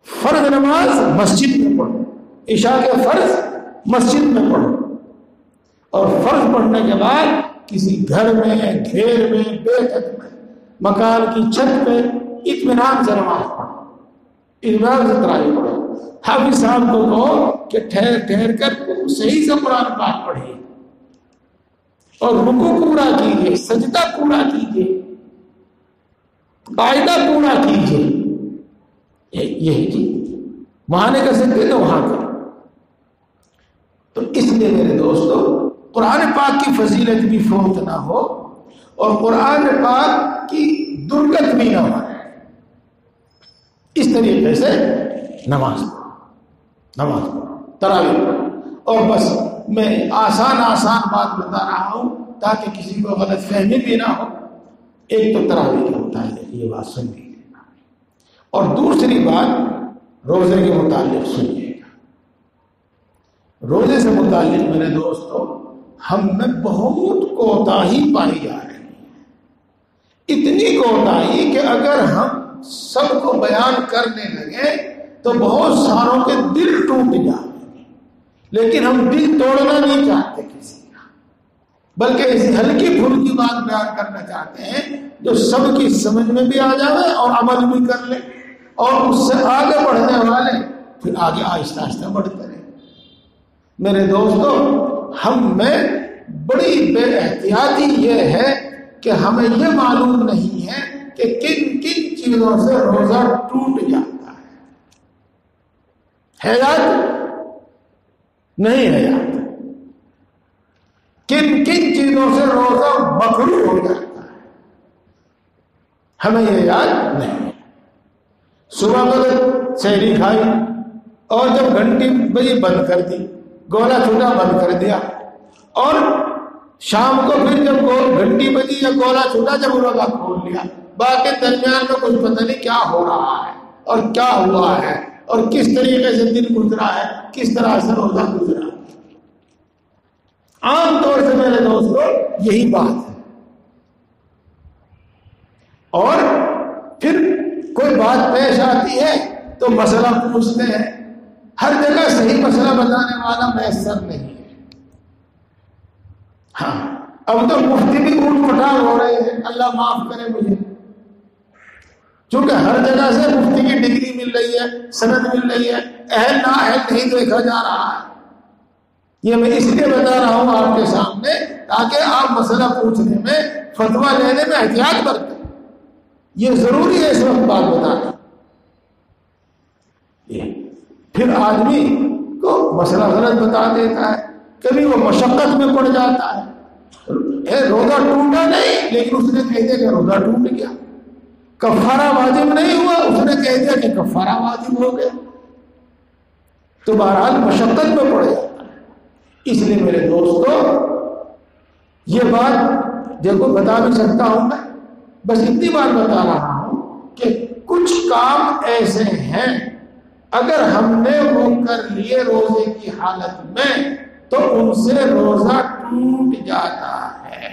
فرض نماز مسجد میں پڑھو، عشاء کے فرض مسجد میں پڑھو، اور فرض پڑھنے کے بعد کسی گھر میں، گھیر میں، بیٹھک میں، مکان کی چھت پہ اطمینان سے نماز پڑھو، اطمینان سے تراویح پڑھو. حافظ صاحب کو کہو کہ ٹھہر ٹھہر کر صحیح سے قرآن پاک پڑھیے اور رکوع پورا کیجیے، سجدہ پورا کیجیے، قاعدہ پورا کیجیے. یہی جی وہاں نے کر سکتے تو وہاں کرو. تو اس لیے میرے دوستو قرآن پاک کی فضیلت بھی فوت نہ ہو اور قرآن پاک کی درگت بھی نہ ہو، اس طریقے سے نماز پڑھو، تراویح پڑھو. اور بس میں آسان بات بتا رہا ہوں تاکہ کسی کو غلط فہمی بھی نہ ہو. ایک تو تراویح کا متعلق یہ بات سن لیجیے، اور دوسری بات روزے کے متعلق سنیے گا. روزے سے متعلق میرے دوستو ہم میں بہت کوتاہی پائی جا رہی ہے. اتنی کوتاہی کہ اگر ہم سب کو بیان کرنے لگے تو بہت ساروں کے دل ٹوٹ جائیں گے، لیکن ہم دل توڑنا نہیں چاہتے کسی کا، بلکہ اس ہلکی پھلکی بات بیان کرنا چاہتے ہیں جو سب کی سمجھ میں بھی آ جائے اور عمل بھی کر لے، اور اس سے آگے بڑھنے والے پھر آگے آہستہ آہستہ بڑھتے رہے. میرے دوستو ہم میں بڑی بے احتیاطی یہ ہے کہ ہمیں یہ معلوم نہیں ہے کہ کن کن چیزوں سے روزہ ٹوٹ جاتا ہے یاد نہیں ہے یاد، کن کن چیزوں سے روزہ مکروہ ہو جاتا ہے ہمیں یہ یاد نہیں ہے. صبح کو سحری کھائی اور جب گھنٹی بجی بند کر دی، گولا چھوٹا بند کر دیا، اور شام کو پھر جب گھنٹی بجی یا گولا چھوٹا جب روزہ کھول لیا، باقی درمیان میں کچھ پتہ نہیں کیا ہو رہا ہے اور کیا ہوا ہے اور کس طریقے سے دن گزرا ہے، کس طرح سے روزہ گزرا. عام طور سے میرے دوستو یہی بات ہے. اور پھر کوئی بات پیش آتی ہے تو مسئلہ پوچھتے ہیں. ہر جگہ صحیح مسئلہ بتانے والا میسر نہیں ہے. ہاں اب تو مفتی بھی اوٹ پٹانگ ہو رہے ہیں، اللہ معاف کرے مجھے. چونکہ ہر جگہ سے مفتی کی ڈگری مل رہی ہے، سند مل رہی ہے، اہل نا اہل نہیں دیکھا جا رہا ہے۔ یہ میں اس لیے بتا رہا ہوں آپ کے سامنے تاکہ آپ مسئلہ پوچھنے میں، فتویٰ لینے میں احتیاط برتیں۔ یہ ضروری ہے اس وقت بات بتانا۔ پھر آدمی کو مسئلہ غلط بتا دیتا ہے، کبھی وہ مشقت میں پڑ جاتا ہے، روزہ ٹوٹا نہیں لیکن اس نے کہہ دیا کہ روزہ ٹوٹ گیا، کفارہ واجب نہیں ہوا، اس نے کہہ دیا کہ کفارہ واجب ہو گیا، تو بہرحال مشقت میں پڑ جاتا ہے۔ اس لیے میرے دوستو یہ بات دیکھو بتا بھی سکتا ہوں میں، بس اتنی بات بتا رہا ہوں کہ کچھ کام ایسے ہیں اگر ہم نے وہ کر لیے روزے کی حالت میں تو ان سے روزہ ٹوٹ جاتا ہے،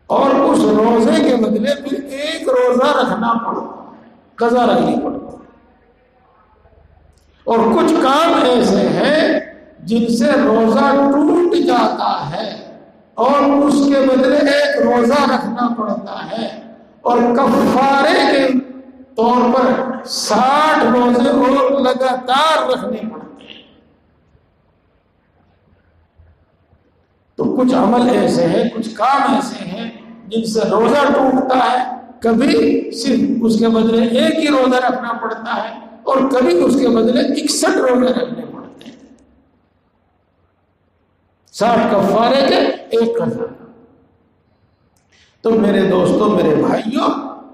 اور اس روزے کے بدلے پھر ایک روزہ رکھنا پڑتا ہے، قضا رکھنی پڑتی ہے۔ اور کچھ کام ایسے ہیں جن سے روزہ ٹوٹ جاتا ہے اور اس کے بدلے ایک روزہ رکھنا پڑتا ہے، اور کفارے کے طور پر 60 روزے اور لگاتار رکھنے پڑتے ہیں۔ تو کچھ عمل ایسے ہیں، کچھ کام ایسے ہیں جن سے روزہ ٹوٹتا ہے، کبھی صرف اس کے بدلے ایک ہی روزہ رکھنا پڑتا ہے اور کبھی اس کے بدلے 61 روزے رکھنے پڑتے ہیں، 60 کفارے کے ایک قضا۔ تو میرے دوستوں، میرے بھائیوں،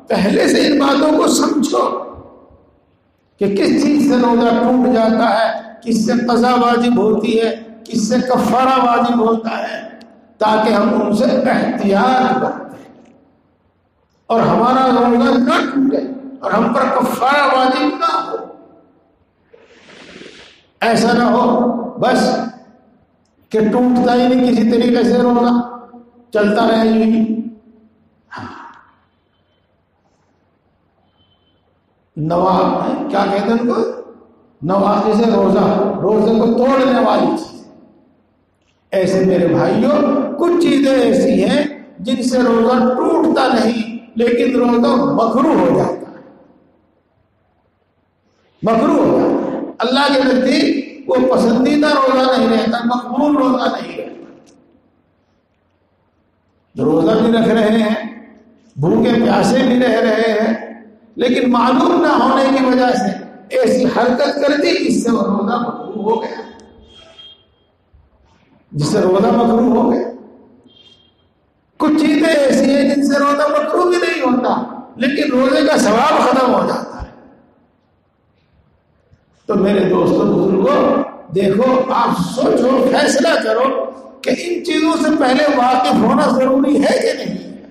پہلے سے ان باتوں کو سمجھو کہ کس چیز سے روزہ ٹوٹ جاتا ہے، کس سے قضا واجب ہوتی ہے، کس سے کفارہ واجب ہوتا ہے، تاکہ ہم ان سے احتیاط کرتے اور ہمارا روزہ نہ ٹوٹے اور ہم پر کفارہ واجب نہ ہو۔ ایسا نہ ہو بس کہ ٹوٹتا ہی نہیں کسی طریقے سے روزہ، چلتا رہے یوں۔ نواز کیا کہتے ہیں ان کو؟ نواز سے روزہ، روزے کو توڑنے والی چیز۔ ایسے میرے بھائیوں کچھ چیزیں ایسی ہیں جن سے روزہ ٹوٹتا نہیں لیکن روزہ مکروہ ہو جاتا ہے، مکروہ ہو جاتا ہے۔ اللہ کے نزدیک وہ پسندیدہ روزہ نہیں رہتا، مقبول روزہ نہیں رہتا۔ روزہ بھی رکھ رہے ہیں، بھوکے پیاسے بھی رہ رہے ہیں، لیکن معلوم نہ ہونے کی وجہ سے ایسی حرکت کر دی اس سے وہ روزہ مکروہ ہو گیا، جس سے روزہ مکروہ ہو گیا۔ کچھ چیزیں ایسی ہیں جن سے روزہ مکروہ بھی نہیں ہوتا لیکن روزے کا ثواب ختم ہو جاتا ہے۔ تو میرے دوستوں بزرگوں، دیکھو آپ سوچو، فیصلہ کرو کہ ان چیزوں سے پہلے واقف ہونا ضروری ہے کہ نہیں ہے۔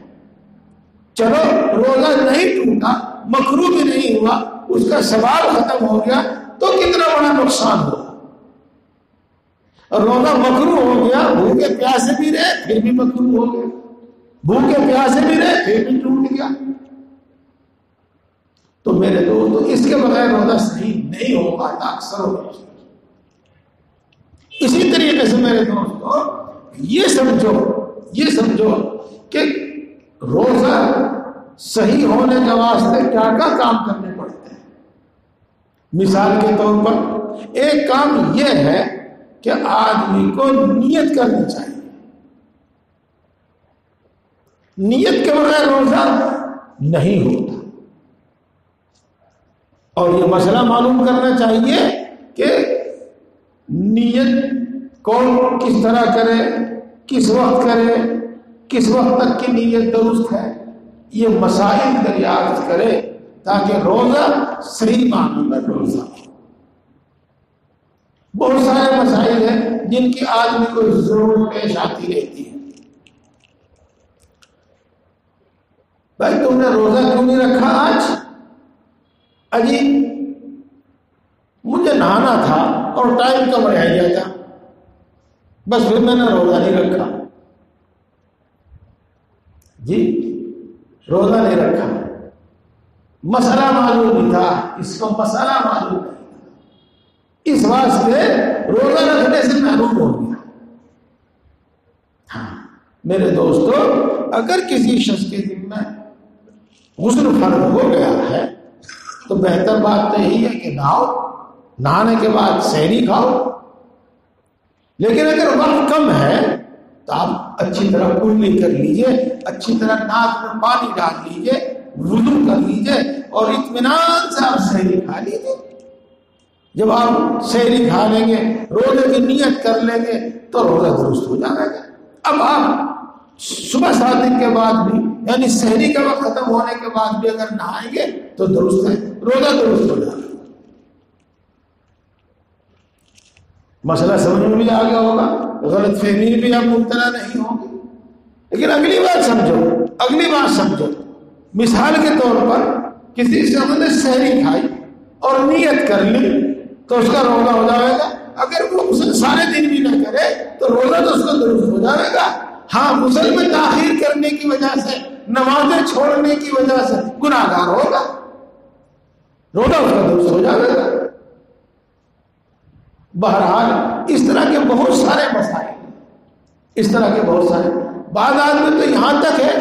چلو روزہ نہیں ٹوٹا، مکروہ بھی نہیں ہوا، اس کا ثواب ختم ہو گیا تو کتنا بڑا نقصان ہوا۔ اور روزہ مکروہ ہو گیا، بھوکے پیاسے بھی رہے پھر بھی مکروہ ہو گیا، بھوکے پیاسے بھی رہے پھر بھی ٹوٹ گیا۔ تو میرے دوستو اس کے بغیر روزہ صحیح نہیں ہو پاتا اکثر ہو۔ اسی طریقے سے میرے دوستو یہ سمجھو کہ روزہ صحیح ہونے کے واسطے کیا کیا کام کرنے پڑتے ہیں۔ مثال کے طور پر ایک کام یہ ہے کہ آدمی کو نیت کرنی چاہیے، نیت کے بغیر روزہ نہیں ہوتا۔ اور یہ مسئلہ معلوم کرنا چاہیے کہ نیت کون کس طرح کرے، کس وقت کرے، کس وقت تک کی نیت درست ہے، یہ مسائل دریافت کرے تاکہ روزہ صحیح معنی میں روزہ ہو۔ بہت سارے مسائل ہیں جن کی آدمی کو ضرورت پیش آتی رہتی ہے۔ بھائی تم نے روزہ کیوں نہیں رکھا آج؟ اجی مجھے نہانا تھا اور ٹائم کم رہ گیا تھا، بس پھر میں نے روزہ نہیں رکھا۔ جی روزہ نہیں رکھا، مسئلہ معلوم نہیں تھا، اس کو مسئلہ معلوم نہیں تھا، اس واسطے روزہ رکھنے سے محروم ہو گیا۔ ہاں میرے دوستو، اگر کسی شخص کے ذمہ غسل فرض ہو گیا ہے تو بہتر بات تو یہی ہے کہ نہاؤ، نہانے کے بعد سحری کھاؤ. لیکن اگر وقت کم ہے تو آپ اچھی طرح کلی کر لیجئے، اچھی طرح ناک میں پانی ڈال لیجئے، وضو کر لیجئے اور اطمینان سے آپ سحری کھا لیجئے. جب آپ سحری کھا لیں گے، روزے کی نیت کر لیں گے تو روزہ درست ہو جائے گا. اب آپ صبح صادق کے بعد بھی یعنی سحری کا وقت ختم ہونے کے بعد بھی اگر نہائیں گے تو درست ہے، روزہ درست ہو جائے گا. مسئلہ سمجھ میں بھی آ گیا ہوگا، غلط فہمی بھی آپ مبتلا نہیں ہوں گے. لیکن اگلی بات سمجھو. مثال کے طور پر کسی شخص نے سحری کھائی اور نیت کر لی تو اس کا روزہ ہو جائے گا. اگر وہ غسل سارے دن بھی نہ کرے تو روزہ تو اس کا درست ہو جائے گا. ہاں، غسل میں تاخیر کرنے کی وجہ سے، نمازیں چھوڑنے کی وجہ سے گناہ گار ہوگا، روزہ اس کا درست ہو جائے گا. بہرحال اس طرح کے بہت سارے مسائل بعض آدمی تو یہاں تک ہے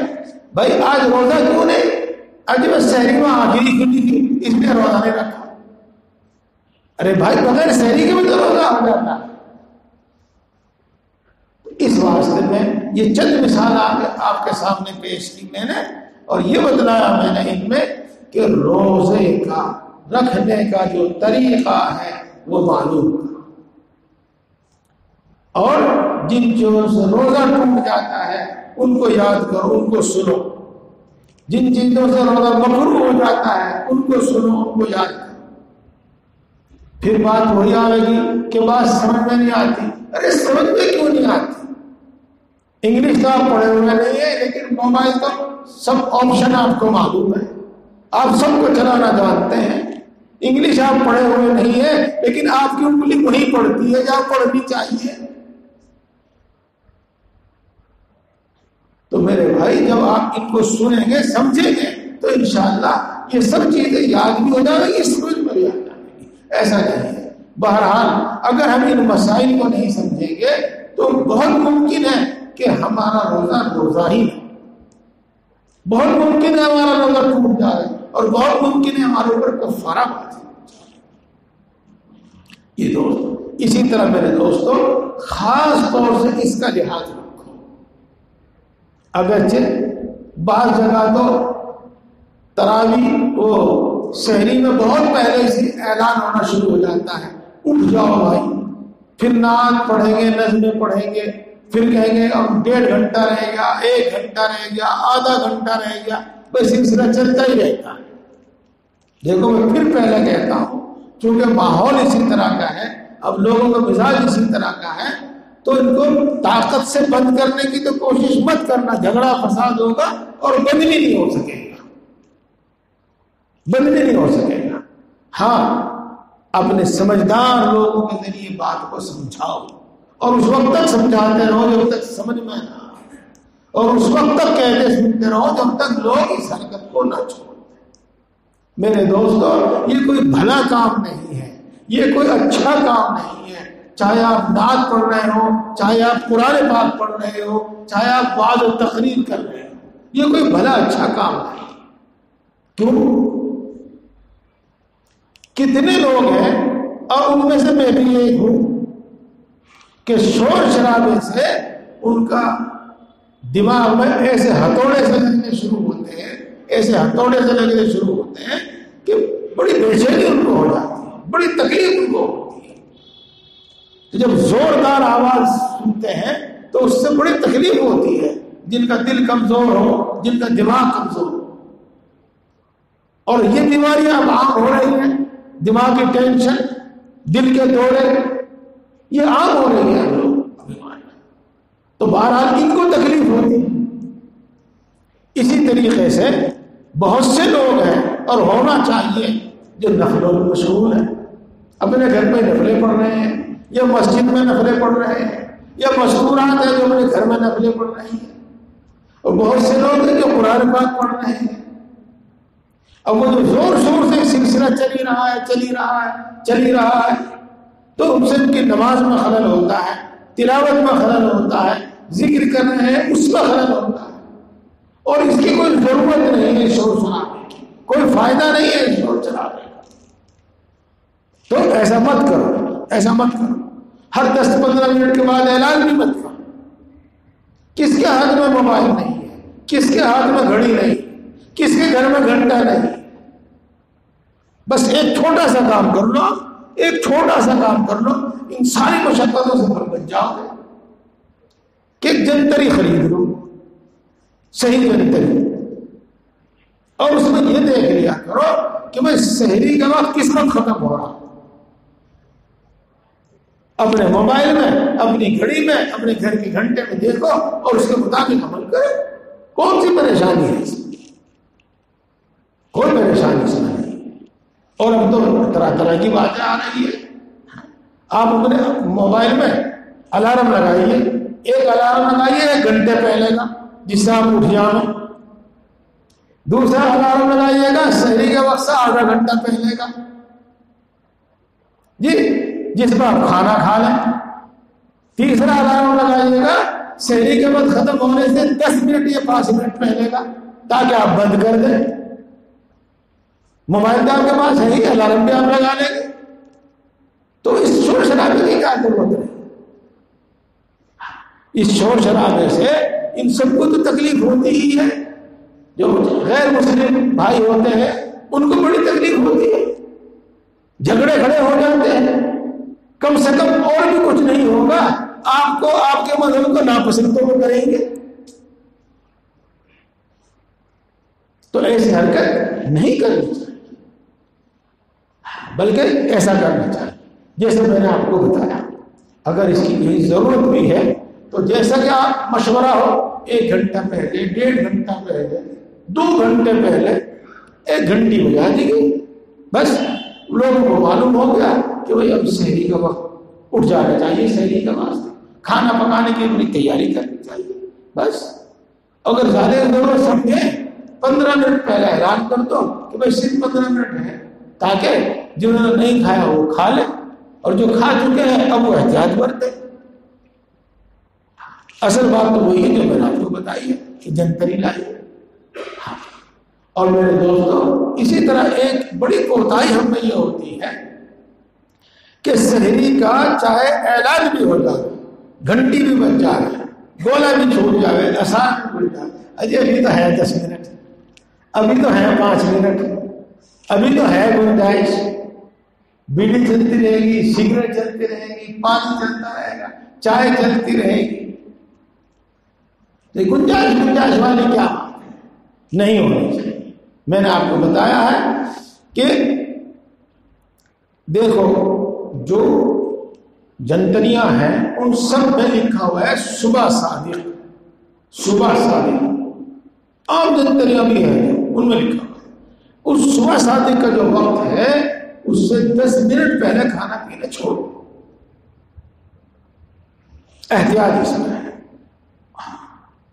بھائی آج روزہ کیوں نہیں، آج میں سحری میں آخری کھلی تھی اس لیے روزہ نہیں رکھا. ارے بھائی بغیر سحری کے بھی تو روزہ ہو جاتا ہے. اس واسطے میں یہ چند مثال آپ کے سامنے پیش کی میں نے، اور یہ بتلایا میں نے ان میں کہ روزے کا رکھنے کا جو طریقہ ہے وہ معلوم کرو. اور جن چیزوں سے روزہ ٹوٹ جاتا ہے ان کو یاد کرو، ان کو سنو. جن چیزوں سے روزہ مکروہ ہو جاتا ہے ان کو سنو، ان کو یاد کرو. پھر بات وہی آئے گی کہ بات سمجھ میں نہیں آتی. ارے سمجھ میں کیوں نہیں آتی؟ انگلش تو آپ پڑھے ہوئے نہیں ہے، لیکن موبائل تو سب آپشن آپ کو معلوم ہے، آپ سب کو چلانا جانتے ہیں. انگلش آپ پڑھے ہوئے نہیں ہے لیکن آپ کی انگلی وہی پڑھتی ہے جہاں پڑھنی چاہیے. تو میرے بھائی جب آپ ان کو سنیں گے سمجھیں گے تو انشاءاللہ یہ سب چیزیں یاد بھی ہو جائیں گی، سمجھ میں بھی آ جائیں گی. ایسا نہیں ہے. بہرحال اگر ہم ان مسائل کو نہیں سمجھیں گے تو بہت ممکن ہے کہ ہمارا روزہ ہی نہیں. بہت ممکن ہے ہمارا روزہ ٹوٹ جائے اور بہت ممکن ہے ہمارے اوپر کفارہ بات ہے. یہ دوست اسی طرح میرے دوستوں خاص طور سے اس کا لحاظ رکھو. اگرچہ بعض جگہ تو تراویح وہ سحری میں بہت پہلے سے اعلان ہونا شروع ہو جاتا ہے، اٹھ جاؤ بھائی، پھر نعت پڑھیں گے، نظمیں پڑھیں گے، پھر کہیں گے اب 1.5 گھنٹہ رہ گیا، 1 گھنٹہ رہ گیا، آدھا گھنٹہ رہ گیا، بس سلسلہ چلتا ہی رہتا ہے. دیکھو میں پھر پہلے کہتا ہوں چونکہ ماحول اسی طرح کا ہے، اب لوگوں کا مزاج اسی طرح کا ہے، تو ان کو طاقت سے بند کرنے کی تو کوشش مت کرنا، جھگڑا فساد ہوگا اور بند بھی نہیں ہو سکے گا. ہاں، اپنے سمجھدار لوگوں کے ذریعے بات کو سمجھاؤ اور اس وقت تک سمجھاتے رہو جب تک سمجھ میں نہ آئے، اور اس وقت تک کہتے سنتے رہو جب تک لوگ اس حرکت کو نہ چھوڑ دیں. میرے دوستو یہ کوئی بھلا کام نہیں ہے، یہ کوئی اچھا کام نہیں ہے. چاہے آپ نعت پڑھ رہے ہو، چاہے آپ قرآن پاک پڑھ رہے ہو، چاہے آپ وعظ و تقریر کر رہے ہو، یہ کوئی بھلا اچھا کام نہیں. کیوں؟ کتنے لوگ ہیں اور ان میں سے میں بھی ایک ہوں کہ شور شرابے سے ان کا دماغ میں ایسے ہتھوڑے سے لگنے شروع ہوتے ہیں کہ بڑی بے چینی ان کو ہو جاتی ہے، بڑی تکلیف ان کو ہوتی ہے. جب زوردار آواز سنتے ہیں تو اس سے بڑی تکلیف ہوتی ہے. جن کا دل کمزور ہو، جن کا دماغ کمزور ہو، اور یہ بیماریاں اب عام ہو رہی ہیں، دماغی ٹینشن، دل کے دورے، یہ عام ہو رہی ہے لوگ بیماریاں. تو بہرحال ان کو تکلیف ہوتی ہے. اسی طریقے سے بہت سے لوگ ہیں اور ہونا چاہیے جو نفلوں میں مشغول ہیں، اپنے گھر میں نفلیں پڑھ رہے ہیں یا مسجد میں نفلیں پڑھ رہے ہیں یا مشغولات ہیں جو اپنے گھر میں نفلیں پڑھ رہے ہیں، اور بہت سے لوگ ہیں جو قرآن پاک پڑھ رہے ہیں. اب وہ جو زور شور سے سلسلہ چل ہی رہا ہے تو ان سے ان کی نماز میں خلل ہوتا ہے، تلاوت میں خلل ہوتا ہے، ذکر کر رہے ہیں اس میں خلل ہوتا ہے. اور اس کی کوئی ضرورت نہیں ہے شور شرابے کی، کوئی فائدہ نہیں ہے شور شرابے کا، تو ایسا مت کرو، ایسا مت کرو۔ ہر 10-15 منٹ کے بعد اعلان بھی مت کرو۔ کس کے ہاتھ میں موبائل نہیں ہے، کس کے ہاتھ میں گھڑی نہیں، کس کے گھر میں گھنٹہ نہیں، بس ایک چھوٹا سا کام کر لو، ایک چھوٹا سا کام کر لو، ان ساری مشقتوں سے بھر بچ جاؤ گے کہ ایک جنتری خرید لو، صحیح جنتری، اور اس میں یہ دیکھ لیا کرو کہ میں سحری کا وقت کس وقت ختم ہو رہا، اپنے موبائل میں، اپنی گھڑی میں، اپنے گھر کے گھنٹے میں دیکھو اور اس کے مطابق عمل کرو۔ کون سی پریشانی ہے اس میں؟ کوئی پریشانی اس میں نہیں۔ اور اب تو طرح طرح کی باتیں آ رہی ہے، آپ اپنے موبائل میں الارم لگائیے، ایک الارم لگائیے 1 گھنٹے پہلے کا جس سے آپ اٹھ جاؤ، دوسرا الارم لگائیے گا سحری کے وقت سے آدھا گھنٹہ پہلے کا جی، جس میں آپ کھانا کھا لیں، تیسرا الارم لگائیے گا سحری کے وقت ختم ہونے سے 10 منٹ یا 5 منٹ پہلے کا، تاکہ آپ بند کر دیں۔ موبائل آپ کے پاس ہے ہی، الارم بھی آپ لگا لیں گے، تو اس شور شرابے کی کیا ضرورت ہے؟ اس شور شرابے سے ان سب کو تو تکلیف ہوتی ہی ہے، جو غیر مسلم بھائی ہوتے ہیں ان کو بڑی تکلیف ہوتی ہے، جھگڑے کھڑے ہو جاتے ہیں، کم سے کم اور بھی کچھ نہیں ہوگا، آپ کو آپ کے مذہب کو ناپسند تو وہ کریں گے، تو ایسی حرکت نہیں کرنی چاہیے، بلکہ ایسا کرنا چاہیے جیسے میں نے آپ کو بتایا۔ اگر اس کی کوئی ضرورت بھی ہے تو جیسا کہ آپ مشورہ ہو 1 گھنٹہ پہلے، 1.5 گھنٹہ پہلے، 2 گھنٹے پہلے 1 گھنٹی بجا دی گئی، بس لوگوں کو معلوم ہو گیا کہ بھئی اب سحری کا وقت اٹھ جانا چاہیے، سحری کا واسطے کھانا پکانے کی اپنی تیاری کرنی چاہیے، بس۔ اگر زیادہ ضرورت سمجھے 15 منٹ پہلے اعلان کر دو کہ بھئی صرف 15 منٹ ہے، تاکہ جنہوں نے نہیں کھایا وہ کھا لیں، اور جو کھا چکے ہیں اب وہ احتیاط برتیں۔ اصل بات تو وہی ہے جو میں نے آپ کو بتائی ہے کہ جنتری لائیے۔ اور میرے دوستوں، اسی طرح ایک بڑی کوتاہی ہم میں یہ ہوتی ہے کہ سحری کا چاہے اعلان بھی ہو جائے، گھنٹی بھی بج جائے، گولا بھی چھوٹ جائے، اذان بھی بج جائے، اجے ابھی تو ہے 10 منٹ، ابھی تو ہے 5 منٹ، ابھی تو ہے گنجائش، بیڑی چلتی رہے گی، سگریٹ چلتی رہے گی، پانی چلتا رہے گا، چائے چلتی رہے گی، گنجائش والی کیا بات ہے؟ نہیں ہونی چاہیے۔ میں نے آپ کو بتایا ہے کہ دیکھو جو جنتریاں ہیں ان سب میں لکھا ہوا ہے صبح صادق، صبح صادق، عام جنتریاں بھی ہیں ان میں لکھا ہوا ہے اس صبح صادق کا جو وقت ہے اس سے 10 منٹ پہلے کھانا پینا چھوڑو، احتیاط اس میں ہے،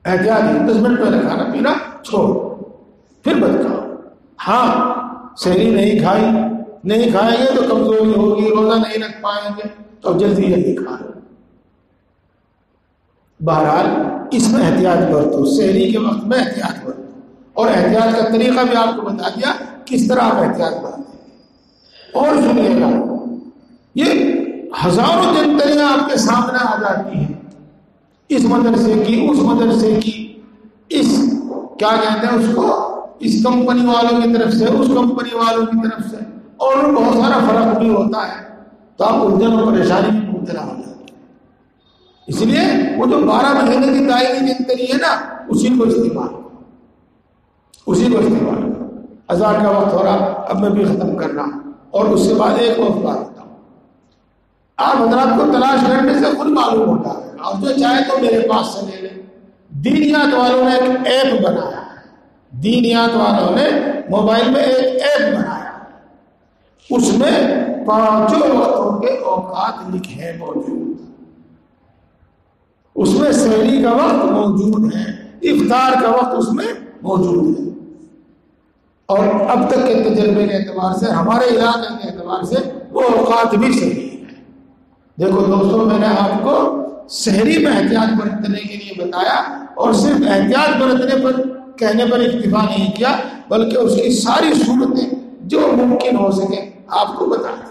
احتیاط 10 منٹ پہلے کھانا پینا چھوڑو، پھر مت کھاؤ۔ ہاں سحری نہیں کھائیں گے تو کمزوری ہوگی، روزہ نہیں رکھ پائیں گے تو جلدی کھا لو۔ بہرحال اس میں احتیاط برتو، سحری کے وقت میں احتیاط برتو، اور احتیاط کا طریقہ بھی آپ کو بتا دیا کس طرح آپ احتیاط برتیں۔ اور سنیے گا، یہ ہزاروں جنتریاں آپ کے سامنے آ جاتی ہیں، اس مدرسے کی، اس مدرسے کی، اس کیا کہتے ہیں اس کو، اس کمپنی والوں کی طرف سے، اس کمپنی والوں کی طرف سے، اور بہت سارا فرق بھی ہوتا ہے، تو آپ الجھن اور پریشانی میں مبتلا ہو جاتے ہیں۔ اس لیے وہ جو 12 مہینے کی دائمی جنتری ہے نا، اسی کو استعمال کرو، اسی کو استعمال کرو۔ اذان کا وقت ہو رہا، اب میں بھی ختم کر رہا ہوں، اور اس سے بعد ایک وقت بات ہوتا ہوں، آپ حضرات کو تلاش کرنے سے خود معلوم ہوتا ہے، اور جو چاہے تو میرے پاس سے لے لیں۔ دینیات والوں نے ایک ایپ بنایا ہے، دینیات والوں نے موبائل میں ایک ایپ بنایا ہے، اس میں 5 وقتوں کے اوقات لکھے موجود، اس میں سحری کا وقت موجود ہے، افطار کا وقت اس میں موجود ہے، اور اب تک کے تجربے کے اعتبار سے، ہمارے علاقے کے اعتبار سے وہ اوقات بھی صحیح ہے۔ دیکھو دوستوں، میں نے آپ کو سحری میں احتیاط برتنے کے لیے بتایا، اور صرف احتیاط برتنے پر کہنے پر اکتفا نہیں کیا، بلکہ اس کی ساری صورتیں جو ممکن ہو سکے آپ کو بتا دیں۔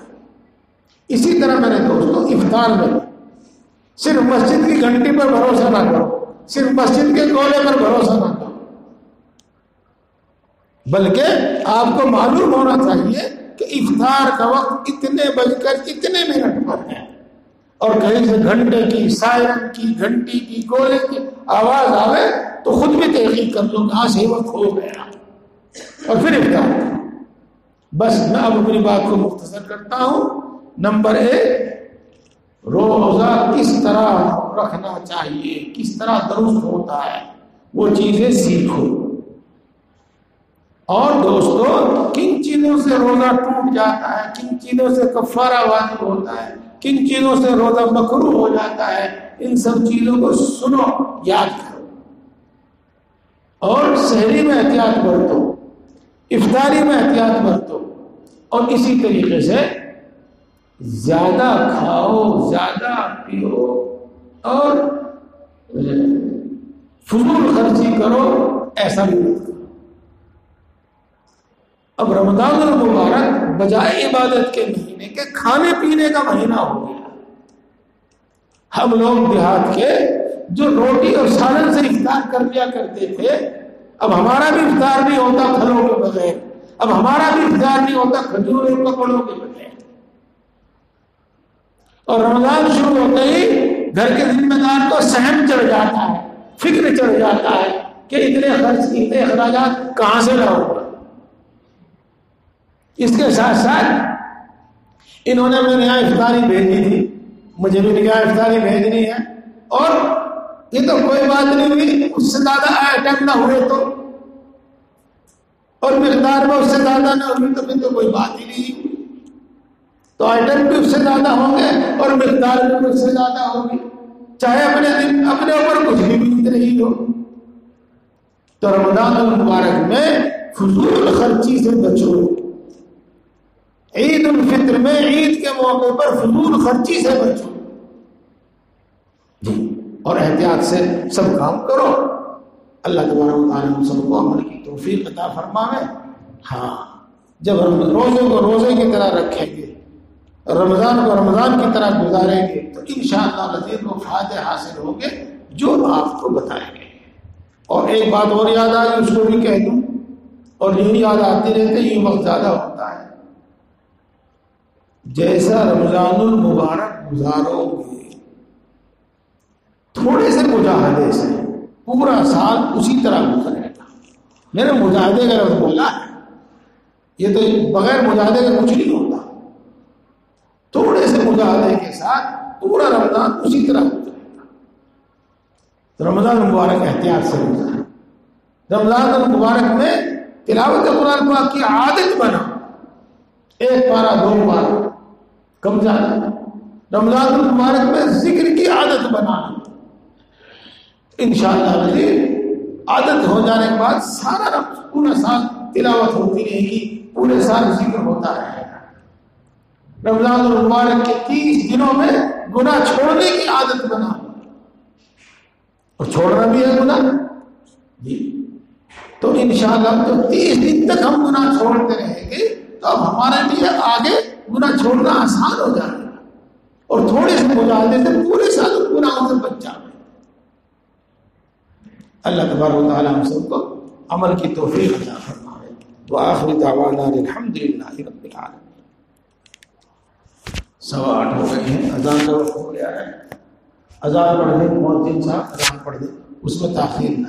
اسی طرح میرے دوستوں افطار میں صرف مسجد کی گھنٹی پر بھروسہ نہ کرو، صرف مسجد کے گولے پر بھروسہ نہ کرو، بلکہ آپ کو معلوم ہونا چاہیے کہ افطار کا وقت اتنے بج کر اتنے منٹ پر ہے، اور کہیں سے گھنٹے کی، سائرن کی، گھنٹی کی، گولے کی آواز آوے تو خود بھی تحقیق کر لو کہ آج ہی وقت ہو گیا، اور پھر افطار کرو۔ بس میں اب اپنی بات کو مختصر کرتا ہوں۔ نمبر 1، روزہ کس طرح رکھنا چاہیے، کس طرح درست ہوتا ہے، وہ چیزیں سیکھو۔ اور دوستو، کن چیزوں سے روزہ ٹوٹ جاتا ہے، کن چیزوں سے کفارہ واجب ہوتا ہے، کن چیزوں سے روزہ مکروہ ہو جاتا ہے، ان سب چیزوں کو سنو، یاد کرو، اور سحری میں احتیاط برتو، افطاری میں احتیاط برتو، اور اسی طریقے سے زیادہ کھاؤ، زیادہ پیو، اور فضول خرچی کرو، ایسا بھی مت کرو۔ اب رمضان المبارک بجائے عبادت کے مہینے کے کھانے پینے کا مہینہ ہو گیا۔ ہم لوگ دیہات کے جو روٹی اور سالن سے افطار کر لیا کرتے تھے، اب ہمارا بھی افطار نہیں ہوتا پھلوں کے بغیر، اب ہمارا بھی افطار نہیں ہوتا کھجور اور پکوڑوں کے بغیر۔ اور رمضان شروع ہوتے ہی گھر کے ذمہ دار کو سہم چڑھ جاتا ہے، فکر چڑھ جاتا ہے کہ اتنے خرچ، اتنے اخراجات کہاں سے لاؤں گا۔ اس کے ساتھ ساتھ انہوں نے میرے یہاں افطاری بھیجی تھی، مجھے بھی نگاہ افطاری بھیجنی ہے، اور یہ تو کوئی بات نہیں ہوئی، اس سے زیادہ آئٹم نہ ہوئے تو، اور مقدار میں اس سے زیادہ نہ ہوئی تو پھر تو کوئی بات ہی نہیں ہوئی۔ تو آئٹم بھی اس سے زیادہ ہوں گے اور مقدار بھی اس سے زیادہ ہوگی، چاہے اپنے اوپر کچھ بھی بیت رہی ہو۔ تو رمضان المبارک میں فضول خرچی سے بچو۔ عید الفطر میں، عید کے موقع پر فضول خرچی سے بچو جی، اور احتیاط سے سب کام کرو۔ اللہ تبارک و تعالیٰ ہم سب کو عمل کی توفیق عطا فرمائے۔ ہاں، جب ہم روزے کو روزے کی طرح رکھیں گے، رمضان کو رمضان کی طرح گزاریں گے، تو انشاءاللہ العزیز وہ فائدے حاصل ہوں گے جو آپ کو بتائیں گے۔ اور ایک بات اور یاد آئی، اس کو بھی کہہ دوں، اور یوں یاد آتی رہتے، یہ وقت زیادہ ہوتا ہے۔ جیسا رمضان المبارک گزارو گے، تھوڑے سے مجاہدے سے پورا سال اسی طرح گزرے گا۔ میں نے مجاہدے کا لفظ بولا ہے، یہ تو بغیر مجاہدے کا کچھ نہیں ہوتا۔ تھوڑے سے مجاہدے کے ساتھ پورا رمضان اسی طرح گزرے گا۔ رمضان المبارک احتیاط سے گزارے۔ رمضان المبارک میں تلاوت قرآن پاک کی عادت بنا، 1 پارہ 2 پارہ کم زیادہ۔ رمضان المبارک میں ذکر کی عادت بنانا، انشاءاللہ عادت ہو جانے کے بعد سارا پورا سال تلاوت ہوتی رہے گی، پورے سال ذکر ہوتا رہے گا۔ رمضان المبارک کے 30 دنوں میں گناہ چھوڑنے کی عادت بنا، اور چھوڑنا بھی ہے گناہ جی، تو انشاءاللہ تو 30 دن تک ہم گناہ چھوڑتے رہیں گے، تو اب ہمارے لیے آگے گناہ چھوڑنا آسان ہو جائے گا، اور تھوڑے سے مجاہدے سے پورے سال گناہوں سے بچ جائے۔ اللہ تبارک و تعالی ہم سب کو عمل کی توفیق عطا فرمائے۔ وآخر دعوانا الحمدللہ رب العالمین۔ 8:15 ہو گئے ہیں، اذان کا وقت ہو گیا ہے۔ اذان پڑھ دیں، مؤذن صاحب اذان پڑھ دیں، اس میں تاخیر نہ